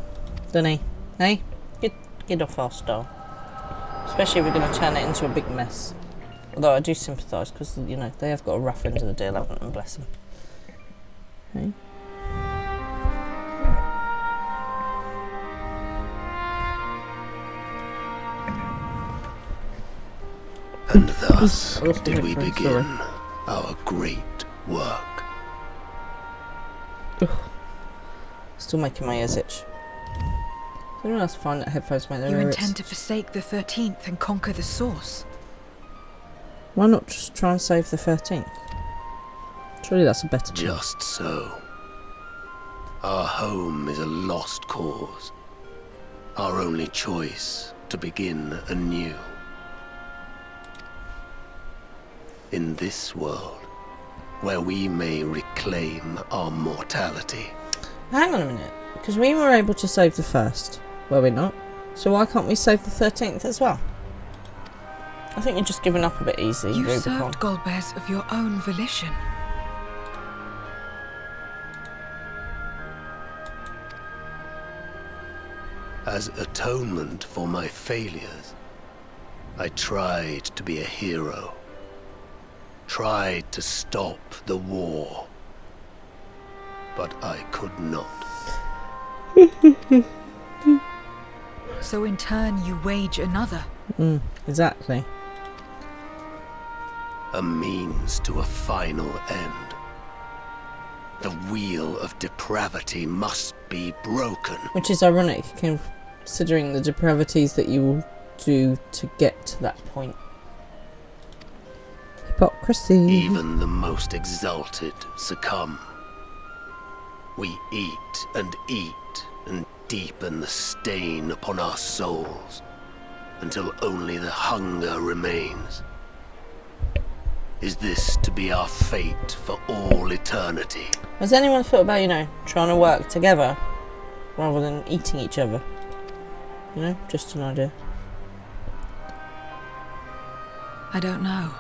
doesn't he? Hey? Get off our star. Especially if we're going to turn it into a big mess. Although I do sympathise, because, you know, they have got a rough end of the deal, haven't they? Bless them. Hey? And thus did we begin our great work. Ugh. Still making my ears itch. Anyone else find that headphones make their You ears intend to forsake the 13th and conquer the source? Why not just try and save the 13th? Surely that's a better plan. Just so. Our home is a lost cause. Our only choice to begin anew. In this world, where we may reclaim our mortality. Hang on a minute, because we were able to save the 1st, were we not? So why can't we save the 13th as well? I think you're just giving up a bit easy. You Rubicon. served Golbez of your own volition. As atonement for my failures, I tried to be a hero. Tried to stop the war. But I could not. So in turn you wage another. Exactly. A means to a final end. The wheel of depravity must be broken. Which is ironic, considering the depravities that you will do to get to that point. Hypocrisy. Even the most exalted succumb. We eat and deepen the stain upon our souls until only the hunger remains. Is this to be our fate for all eternity? Has anyone thought about, you know, trying to work together rather than eating each other. You know, just an idea. I don't know.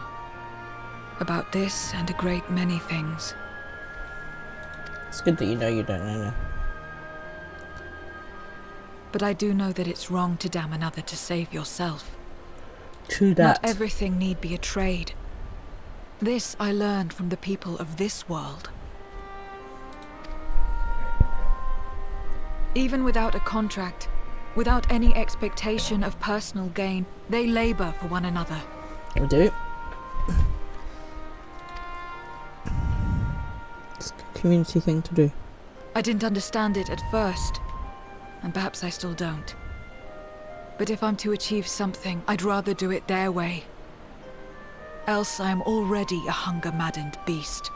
About this and a great many things. It's good that you know don't know now. But I do know that it's wrong to damn another to save yourself. True that. Not everything need be a trade. This I learned from the people of this world. Even without a contract, without any expectation of personal gain, they labor for one another. We do. It's a community thing to do. I didn't understand it at first, and perhaps I still don't. But if I'm to achieve something, I'd rather do it their way. Else I'm already a hunger-maddened beast.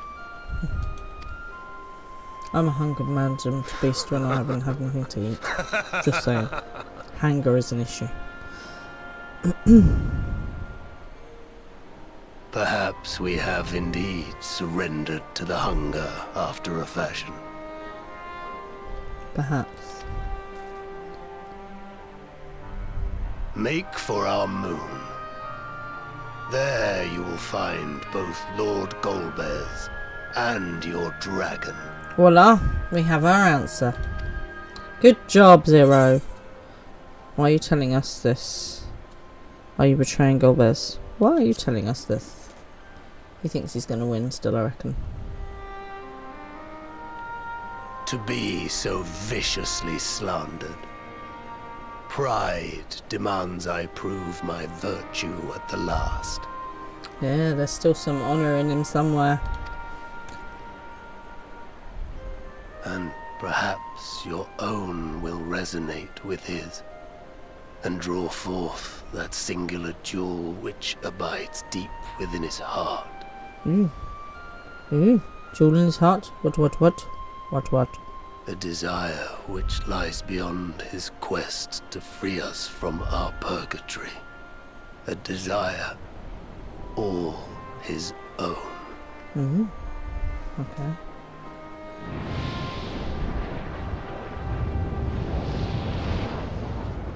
I'm a hunger-maddened beast when I haven't had anything to eat. Just saying. Hunger is an issue. Perhaps we have indeed surrendered to the hunger after a fashion. Perhaps. Make for our moon. There you will find both Lord Golbez and your dragon. Voila, we have our answer. Good job, Zero. Why are you telling us this? Are you betraying Golbez? Why are you telling us this? He thinks he's going to win still, I reckon. To be so viciously slandered. Pride demands I prove my virtue at the last. Yeah, there's still some honour in him somewhere. And perhaps your own will resonate with his, and draw forth that singular jewel which abides deep within his heart. Jewel in his heart? What? A desire which lies beyond his quest to free us from our purgatory. A desire all his own. Okay.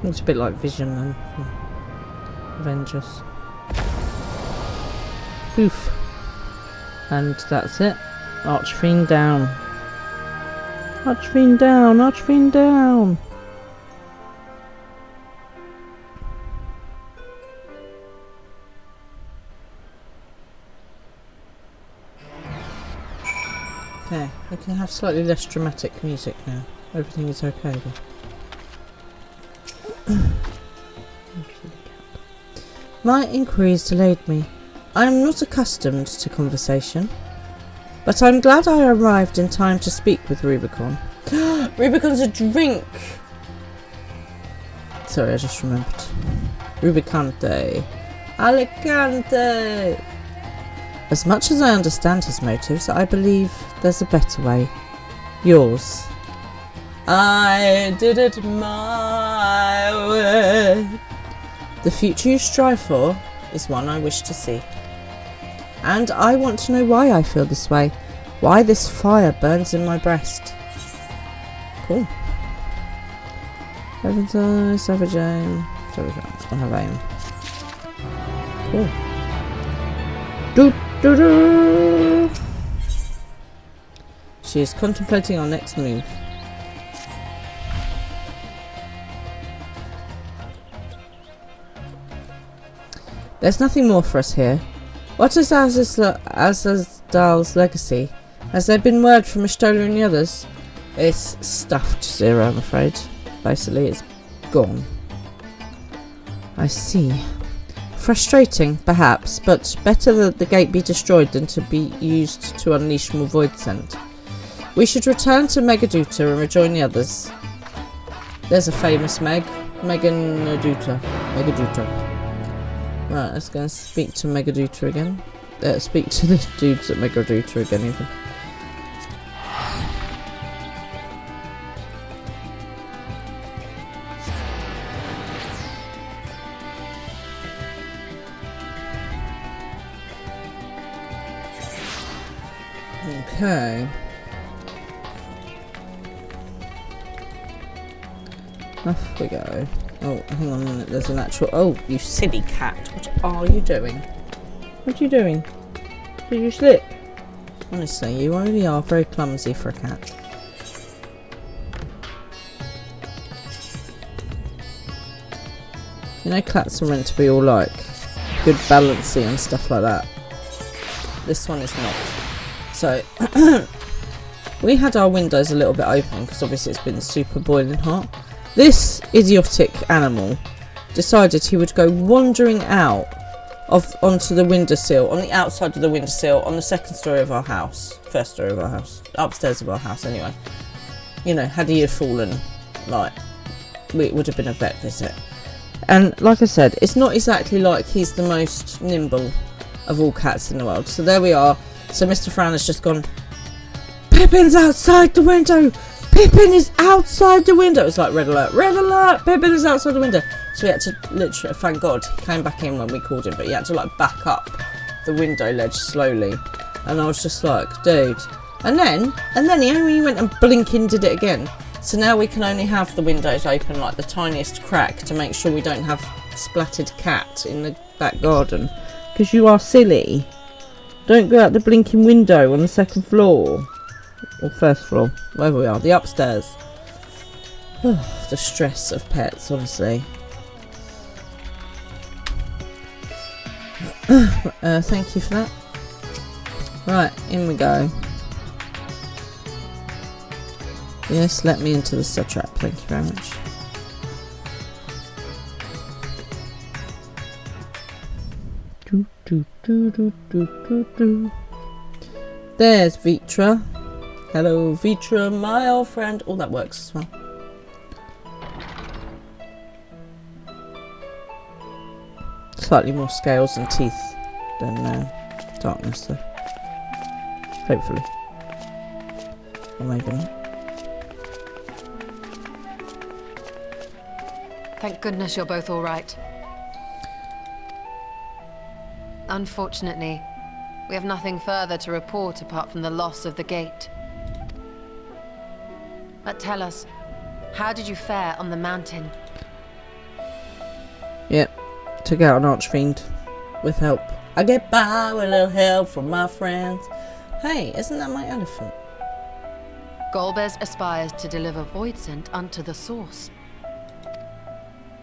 It's a bit like Vision then from Avengers. Poof. And that's it. Archfiend down. Archfiend down, Archfiend down. Okay, we can have slightly less dramatic music now. Everything is okay then. My inquiries delayed me. I am not accustomed to conversation, but I'm glad I arrived in time to speak with Rubicon. Rubicon's a drink! Sorry, I just remembered. Rubicante. Alicante! As much as I understand his motives, I believe there's a better way. Yours. I did it my way. The future you strive for is one I wish to see. And I want to know why I feel this way. Why this fire burns in my breast. Cool. Savage aim. Savage aim. It's gonna have aim. Cool. Do. She is contemplating our next move. There's nothing more for us here. What is Azazdar's legacy? Has there been word from Ishtola and the others? It's stuffed, Zero, I'm afraid. Basically, it's gone. I see. Frustrating, perhaps, but better that the gate be destroyed than to be used to unleash more void sent. We should return to Megaduta and rejoin the others. There's a famous Megaduta. Right, let's go and speak to Megaduta again. Speak to the dudes at Megaduta again, even. Okay. Off we go. Oh, hang on a minute, there's an actual... Oh, you silly cat. What are you doing? What are you doing? Did you slip? Honestly, you really are very clumsy for a cat. You know cats are meant to be all like good balancing and stuff like that. This one is not. So, we had our windows a little bit open because obviously it's been super boiling hot. This idiotic animal decided he would go wandering out onto the windowsill, on the outside of the windowsill, on the second story of our house. First story of our house. Upstairs of our house anyway. You know, had he have fallen, like, it would have been a vet visit. And like I said, it's not exactly like he's the most nimble of all cats in the world. So there we are. So Mr. Fran has just gone, Pippin's outside the window! Pippin is outside the window! It's like red alert, Pippin is outside the window. So he had to literally, thank God, he came back in when we called him, but he had to like back up the window ledge slowly. And I was just like, dude. And then he only went and blinking did it again. So now we can only have the windows open like the tiniest crack to make sure we don't have splattered cat in the back garden. Because you are silly. Don't go out the blinking window on the second floor. Or first floor, wherever we are, the upstairs. Oh, the stress of pets, honestly. Thank you for that. Right, in we go. Yes, let me into the stud trap, thank you very much. There's Vitra. Hello Vitra, my old friend. Oh, that works as well. Slightly more scales and teeth than darkness though. Hopefully. Or maybe not. Thank goodness you're both all right. Unfortunately, we have nothing further to report apart from the loss of the gate. But tell us, how did you fare on the mountain? Yep, took out an archfiend with help. I get by with a little help from my friends. Hey, isn't that my elephant? Golbez aspires to deliver void scent unto the source,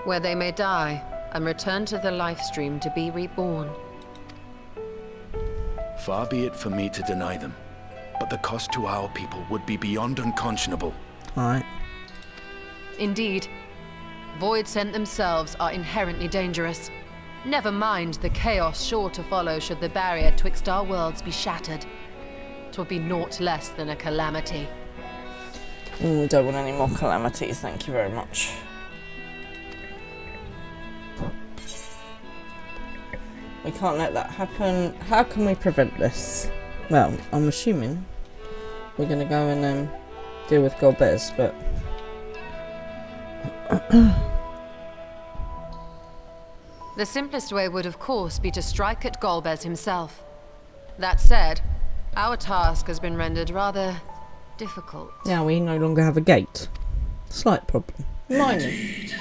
where they may die and return to the life stream to be reborn. Far be it for me to deny them, but the cost to our people would be beyond unconscionable. Alright. Indeed. Void scent themselves are inherently dangerous. Never mind the chaos sure to follow should the barrier twixt our worlds be shattered. 'Twould be naught less than a calamity. We don't want any more calamities, thank you very much. We can't let that happen. How can we prevent this? Well, I'm assuming we're going to go and deal with Golbez, but... The simplest way would, of course, be to strike at Golbez himself. That said, our task has been rendered rather difficult. Now we no longer have a gate. Slight problem. Minor. Indeed.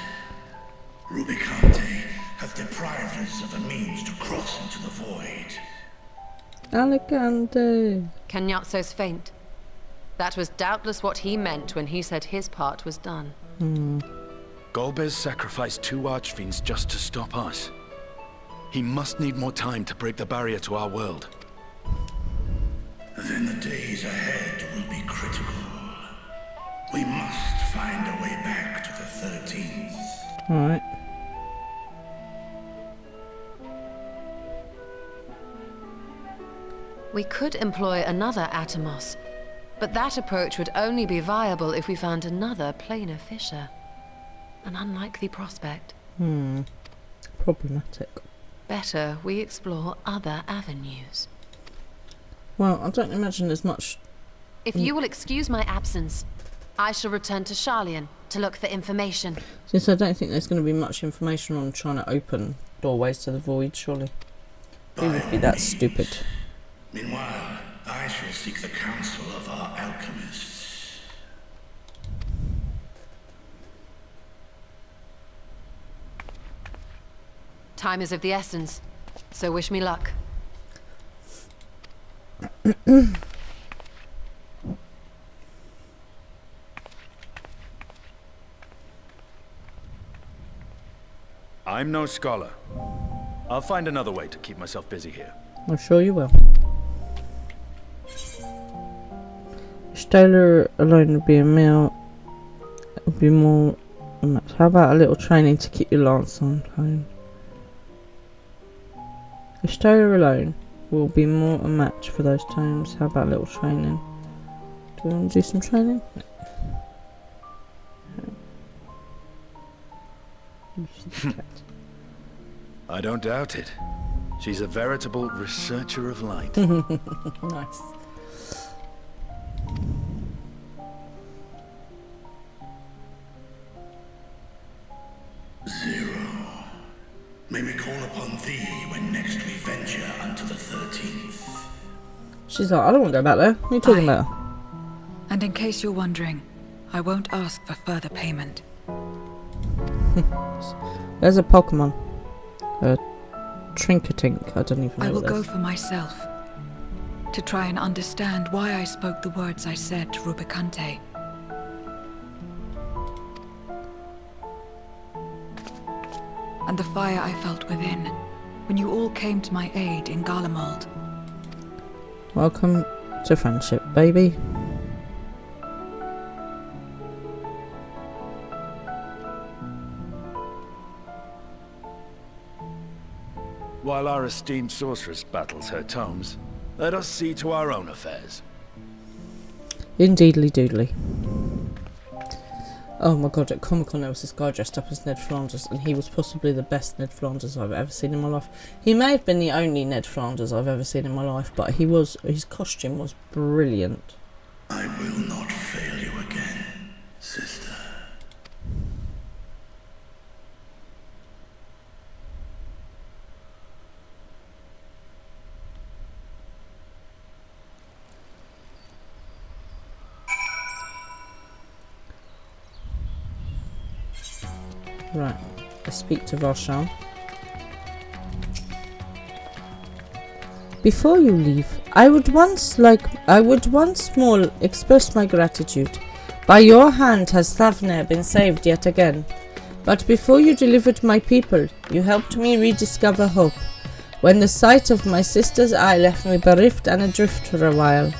Rubicante have deprived us of a means to cross into the void. Alicante. Kenyatso's faint. That was doubtless what he meant when he said his part was done. Golbez sacrificed 2 archfiends just to stop us. He must need more time to break the barrier to our world. Then the days ahead will be critical. We must find a way back to the 13th. Alright. We could employ another Atomos, but that approach would only be viable if we found another planar fissure. An unlikely prospect. Problematic. Better we explore other avenues. Well, I don't imagine there's much... If you will excuse my absence, I shall return to Sharlayan to look for information. Since I don't think there's going to be much information on trying to open doorways to the void, surely. Who would be that stupid? Meanwhile, I shall seek the counsel of our alchemists. Time is of the essence, so wish me luck. I'm no scholar. I'll find another way to keep myself busy here. I'm sure you will. Stoller alone would be a meal. Would be more. How about a little training to keep your lance on home? A Stoller alone will be more a match for those tomes. How about a little training? Do we want to do some training? I don't doubt it. She's a veritable researcher of light. Nice. Zero. May we call upon thee when next we venture unto the 13th. She's like, I don't want to go back there. What are you talking about? And in case you're wondering, I won't ask for further payment. There's a Pokemon. A Trinkatink. I don't even know. I will what go that is. for myself. To try and understand why I spoke the words I said to Rubicante. And the fire I felt within, when you all came to my aid in Garlemald. Welcome to friendship, baby. While our esteemed sorceress battles her tomes, let us see to our own affairs. Indeedly doodly. Oh my god, at Comic-Con there was this guy dressed up as Ned Flanders, and he was possibly the best Ned Flanders I've ever seen in my life. He may have been the only Ned Flanders I've ever seen in my life, but his costume was brilliant. I will not fail you again, sister. Right, let's speak to Varshan. Before you leave, I would once more express my gratitude. By your hand has Thavner been saved yet again. But before you delivered my people, you helped me rediscover hope, when the sight of my sister's eye left me bereft and adrift for a while.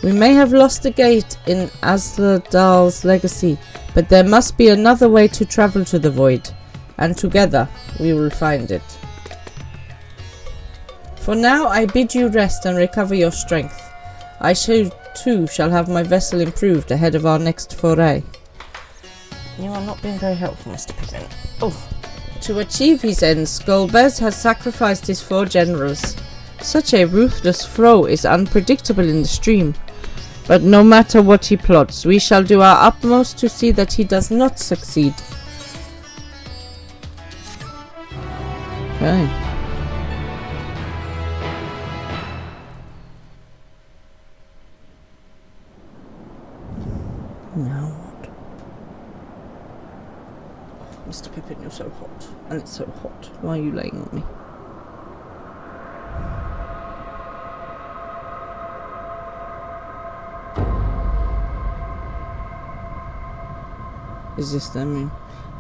We may have lost a gate in Asladal's legacy, but there must be another way to travel to the void, and together we will find it. For now I bid you rest and recover your strength. I too shall have my vessel improved ahead of our next foray. You are not being very helpful, Mr. Pippin. Oh. To achieve his ends, Golbez has sacrificed his 4 generals. Such a ruthless foe is unpredictable in the stream. But no matter what he plots, we shall do our utmost to see that he does not succeed. Okay. Now what? Oh, Mr. Pippin, you're so hot. And it's so hot. Why are you laying on me? Is this the moon?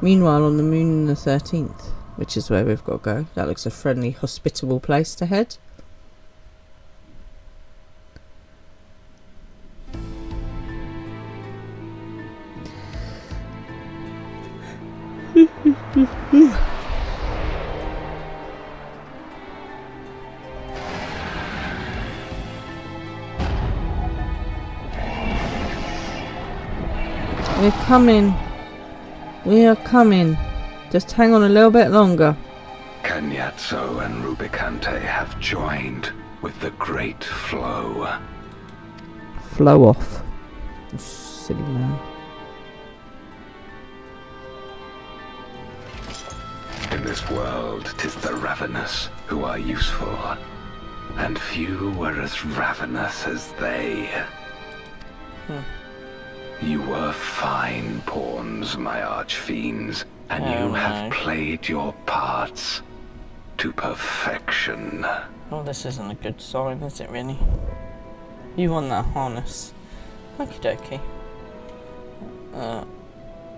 Meanwhile, on the moon in the 13th, which is where we've got to go. That looks a friendly, hospitable place to head. We're coming. We are coming. Just hang on a little bit longer. Cagnazzo and Rubicante have joined with the great flow. Flow off. You silly man. In this world, 'tis the ravenous who are useful, and few were as ravenous as they. You were fine pawns, my archfiends, and you have played your parts to perfection. Well, this isn't a good sign, is it really? You want that harness. Okie dokie.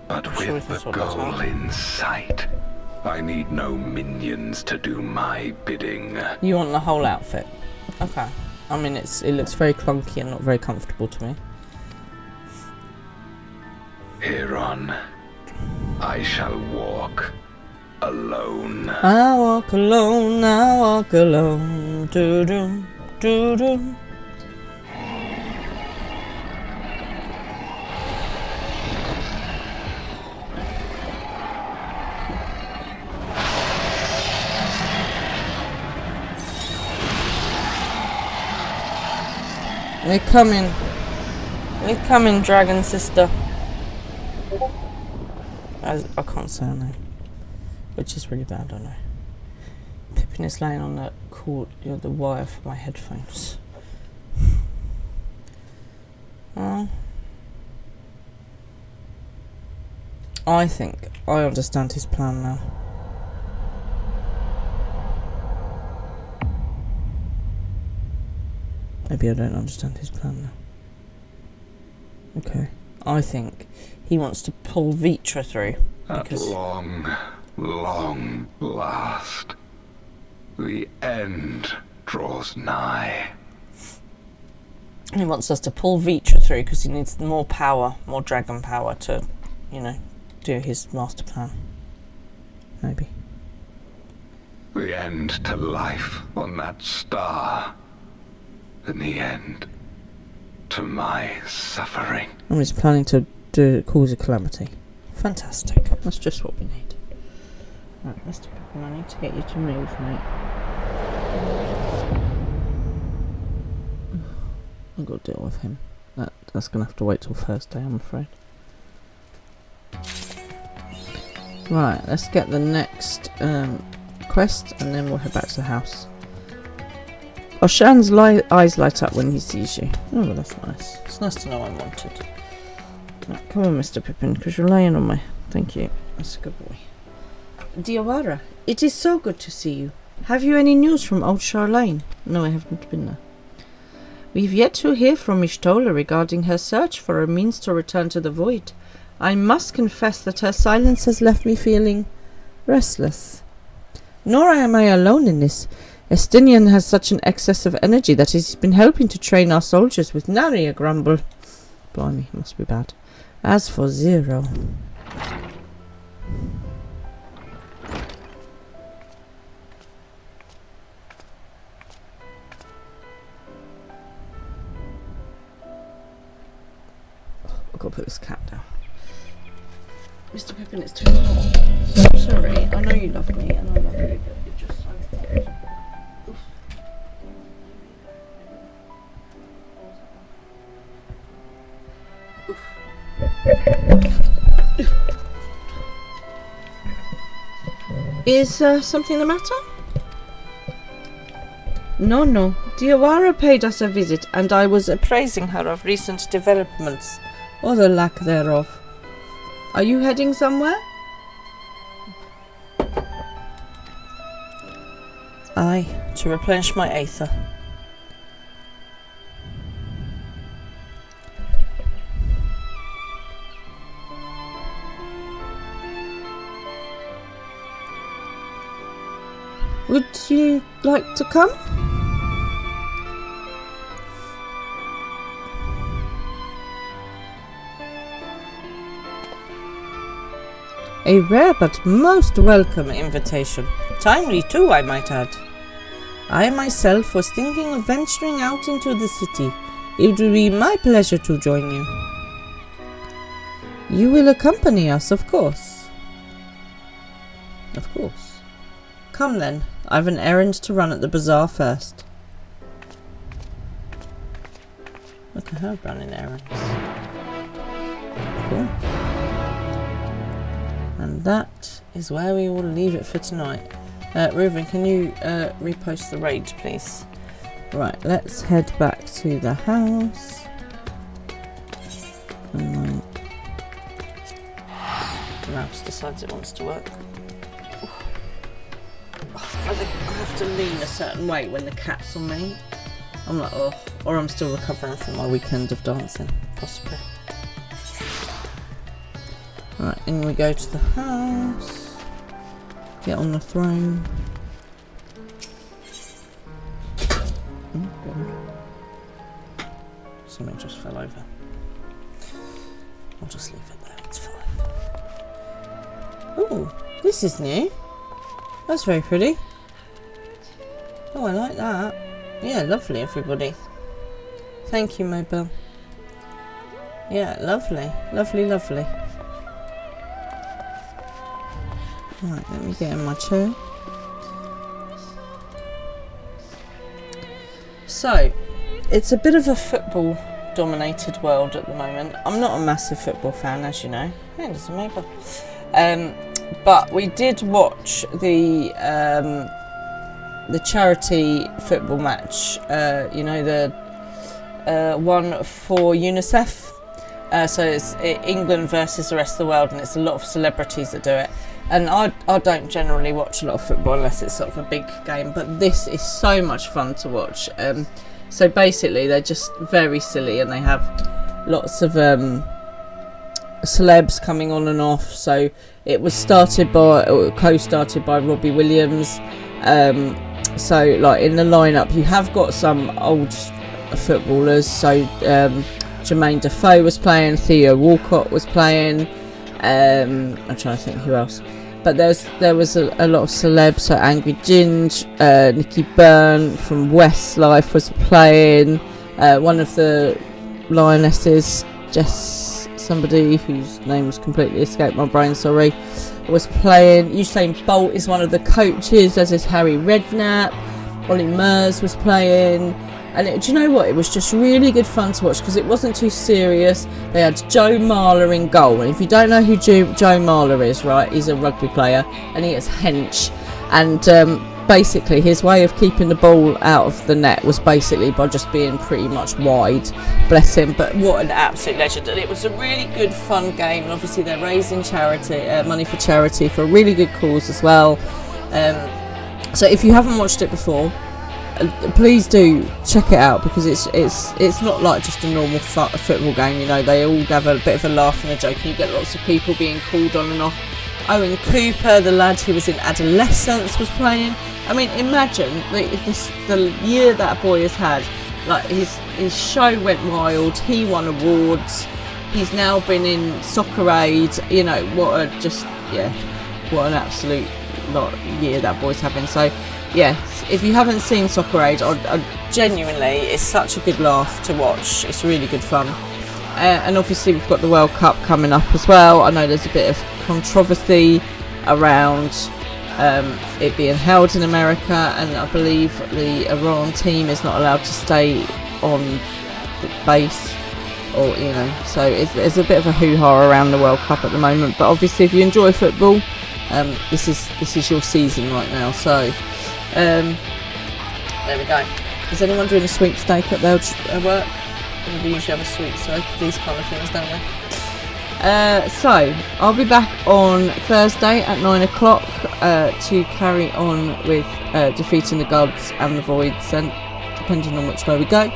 But with the goal in sight, I need no minions to do my bidding. You want the whole outfit? Okay. I mean, it looks very clunky and not very comfortable to me. Hereon, I shall walk alone. I walk alone, I walk alone. Doo-doo, doo-doo. We're coming. We're coming, dragon sister. I can't say her name, which is really bad, I know. Pippin is laying on the cord, the wire for my headphones. I think I understand his plan now. Maybe I don't understand his plan now. Okay. I think he wants to pull Vitra through. At long, long last, the end draws nigh. He wants us to pull Vitra through because he needs more power, more dragon power to, do his master plan. Maybe. The end to life on that star. And the end to my suffering. And he's planning to cause a calamity. Fantastic. That's just what we need. Right, Mr. Pippin, I need to get you to move, mate. I've got to deal with him. That's going to have to wait till Thursday, I'm afraid. Right, let's get the next quest and then we'll head back to the house. Oh, Shan's eyes light up when he sees you. Oh, well, that's nice. It's nice to know I'm wanted. Right, come on, Mr. Pippin, because you're laying on my... Thank you. That's a good boy. Diawara, it is so good to see you. Have you any news from old Charlene? No, I haven't been there. We've yet to hear from Ishtola regarding her search for a means to return to the void. I must confess that her silence has left me feeling restless. Nor am I alone in this. Estinian has such an excess of energy that he's been helping to train our soldiers with nary a grumble. Blimey, it must be bad. As for Zero... I've got to put this cat down. Mr. Pippin, it's too hot. I'm sorry, I know you love me and I love you, but it just... Is something the matter? No. Diawara paid us a visit and I was appraising her of recent developments, or the lack thereof. Are you heading somewhere? Aye, to replenish my aether. Would you like to come? A rare but most welcome invitation. Timely too, I might add. I myself was thinking of venturing out into the city. It would be my pleasure to join you. You will accompany us, of course. Of course. Come then. I've an errand to run at the bazaar first. Look at her running errands. Cool. And that is where we will leave it for tonight. Reuven, can you repost the raid, please? Right, let's head back to the house. And the mouse decides it wants to work. I think I have to lean a certain way when the cat's on me. I'm like, oh, or I'm still recovering from my weekend of dancing, possibly. Right, in we go to the house. Get on the throne. Oh, God. Something just fell over. I'll just leave it there, it's fine. Oh, this is new. That's very pretty. Oh, I like that. Yeah, lovely, everybody. Thank you, Mobile. Yeah, lovely. Lovely, lovely. Right, let me get in my chair. So, it's a bit of a football dominated world at the moment. I'm not a massive football fan, as you know. Hey, there's a Mobile. But we did watch the charity football match, you know, the one for UNICEF. So it's England versus the rest of the world, and it's a lot of celebrities that do it. And I don't generally watch a lot of football unless it's sort of a big game, but this is so much fun to watch. So basically they're just very silly, and they have lots of celebs coming on and off. So it was co-started by Robbie Williams. So like in the lineup you have got some old footballers. So Jermaine Defoe was playing, Theo Walcott was playing, I'm trying to think who else, but there was a lot of celebs. So Angry Ginge, Nikki Byrne from Westlife was playing, one of the lionesses, somebody whose name was completely escaped my brain, sorry, was playing. Usain Bolt is one of the coaches, as is Harry Redknapp. Ollie Murs was playing. And do you know what? It was just really good fun to watch because it wasn't too serious. They had Joe Marler in goal. And if you don't know who Joe Marler is, right, he's a rugby player and he is hench. And basically his way of keeping the ball out of the net was basically by just being pretty much wide. Bless him. But what an absolute legend. And it was a really good fun game. And obviously they're raising money for charity for a really good cause as well. So if you haven't watched it before, please do check it out, because it's not like just a normal football game. You know, they all have a bit of a laugh and a joke, and you get lots of people being called on and off. Owen Cooper, the lad who was in Adolescence, was playing. I mean, imagine the year that boy has had. Like his show went wild. He won awards. He's now been in Soccer Aid. You know, what an absolute year that boy's having. So yes, if you haven't seen Soccer Aid, I genuinely, it's such a good laugh to watch. It's really good fun. And obviously we've got the World Cup coming up as well. I know there's a bit of controversy around it being held in America, and I believe the Iran team is not allowed to stay on the base, or you know, so there's a bit of a hoo-ha around the World Cup at the moment. But obviously if you enjoy football, this is your season right now. So there we go. Is anyone doing a sweepstake at their work? We usually have a sweepstake, these kind of things, don't we? So I'll be back on Thursday at 9 o'clock to carry on with defeating the gods and the voids, and depending on which way we go.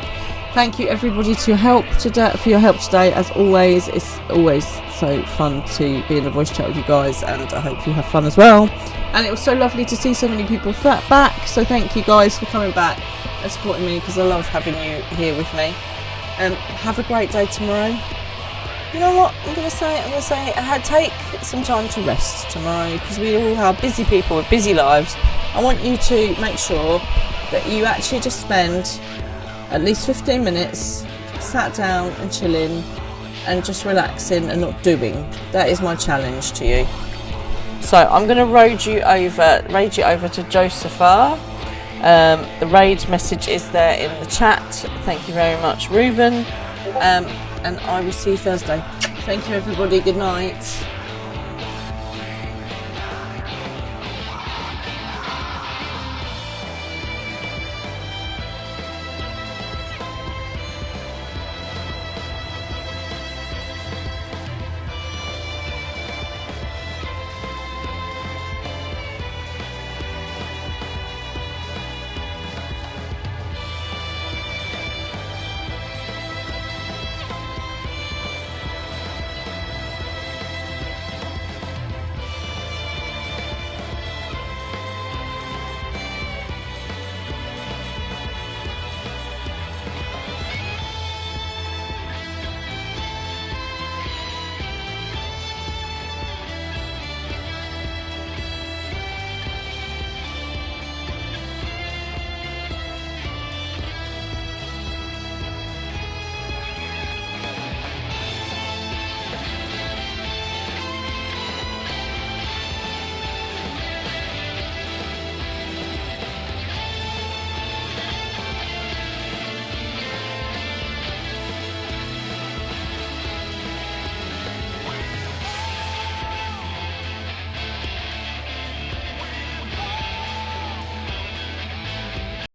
Thank you everybody for your help today. As always, it's always so fun to be in the voice chat with you guys, and I hope you have fun as well. And it was so lovely to see so many people back, so thank you guys for coming back and supporting me, because I love having you here with me. Have a great day tomorrow. You know what I'm going to say? Take some time to rest tomorrow, because we all are busy people with busy lives. I want you to make sure that you actually just spend at least 15 minutes sat down and chilling and just relaxing and not doing. That is my challenge to you. So I'm going to raid you over to Josepha. The raid message is there in the chat. Thank you very much, Reuven. And I will see you Thursday. Thank you everybody. Good night.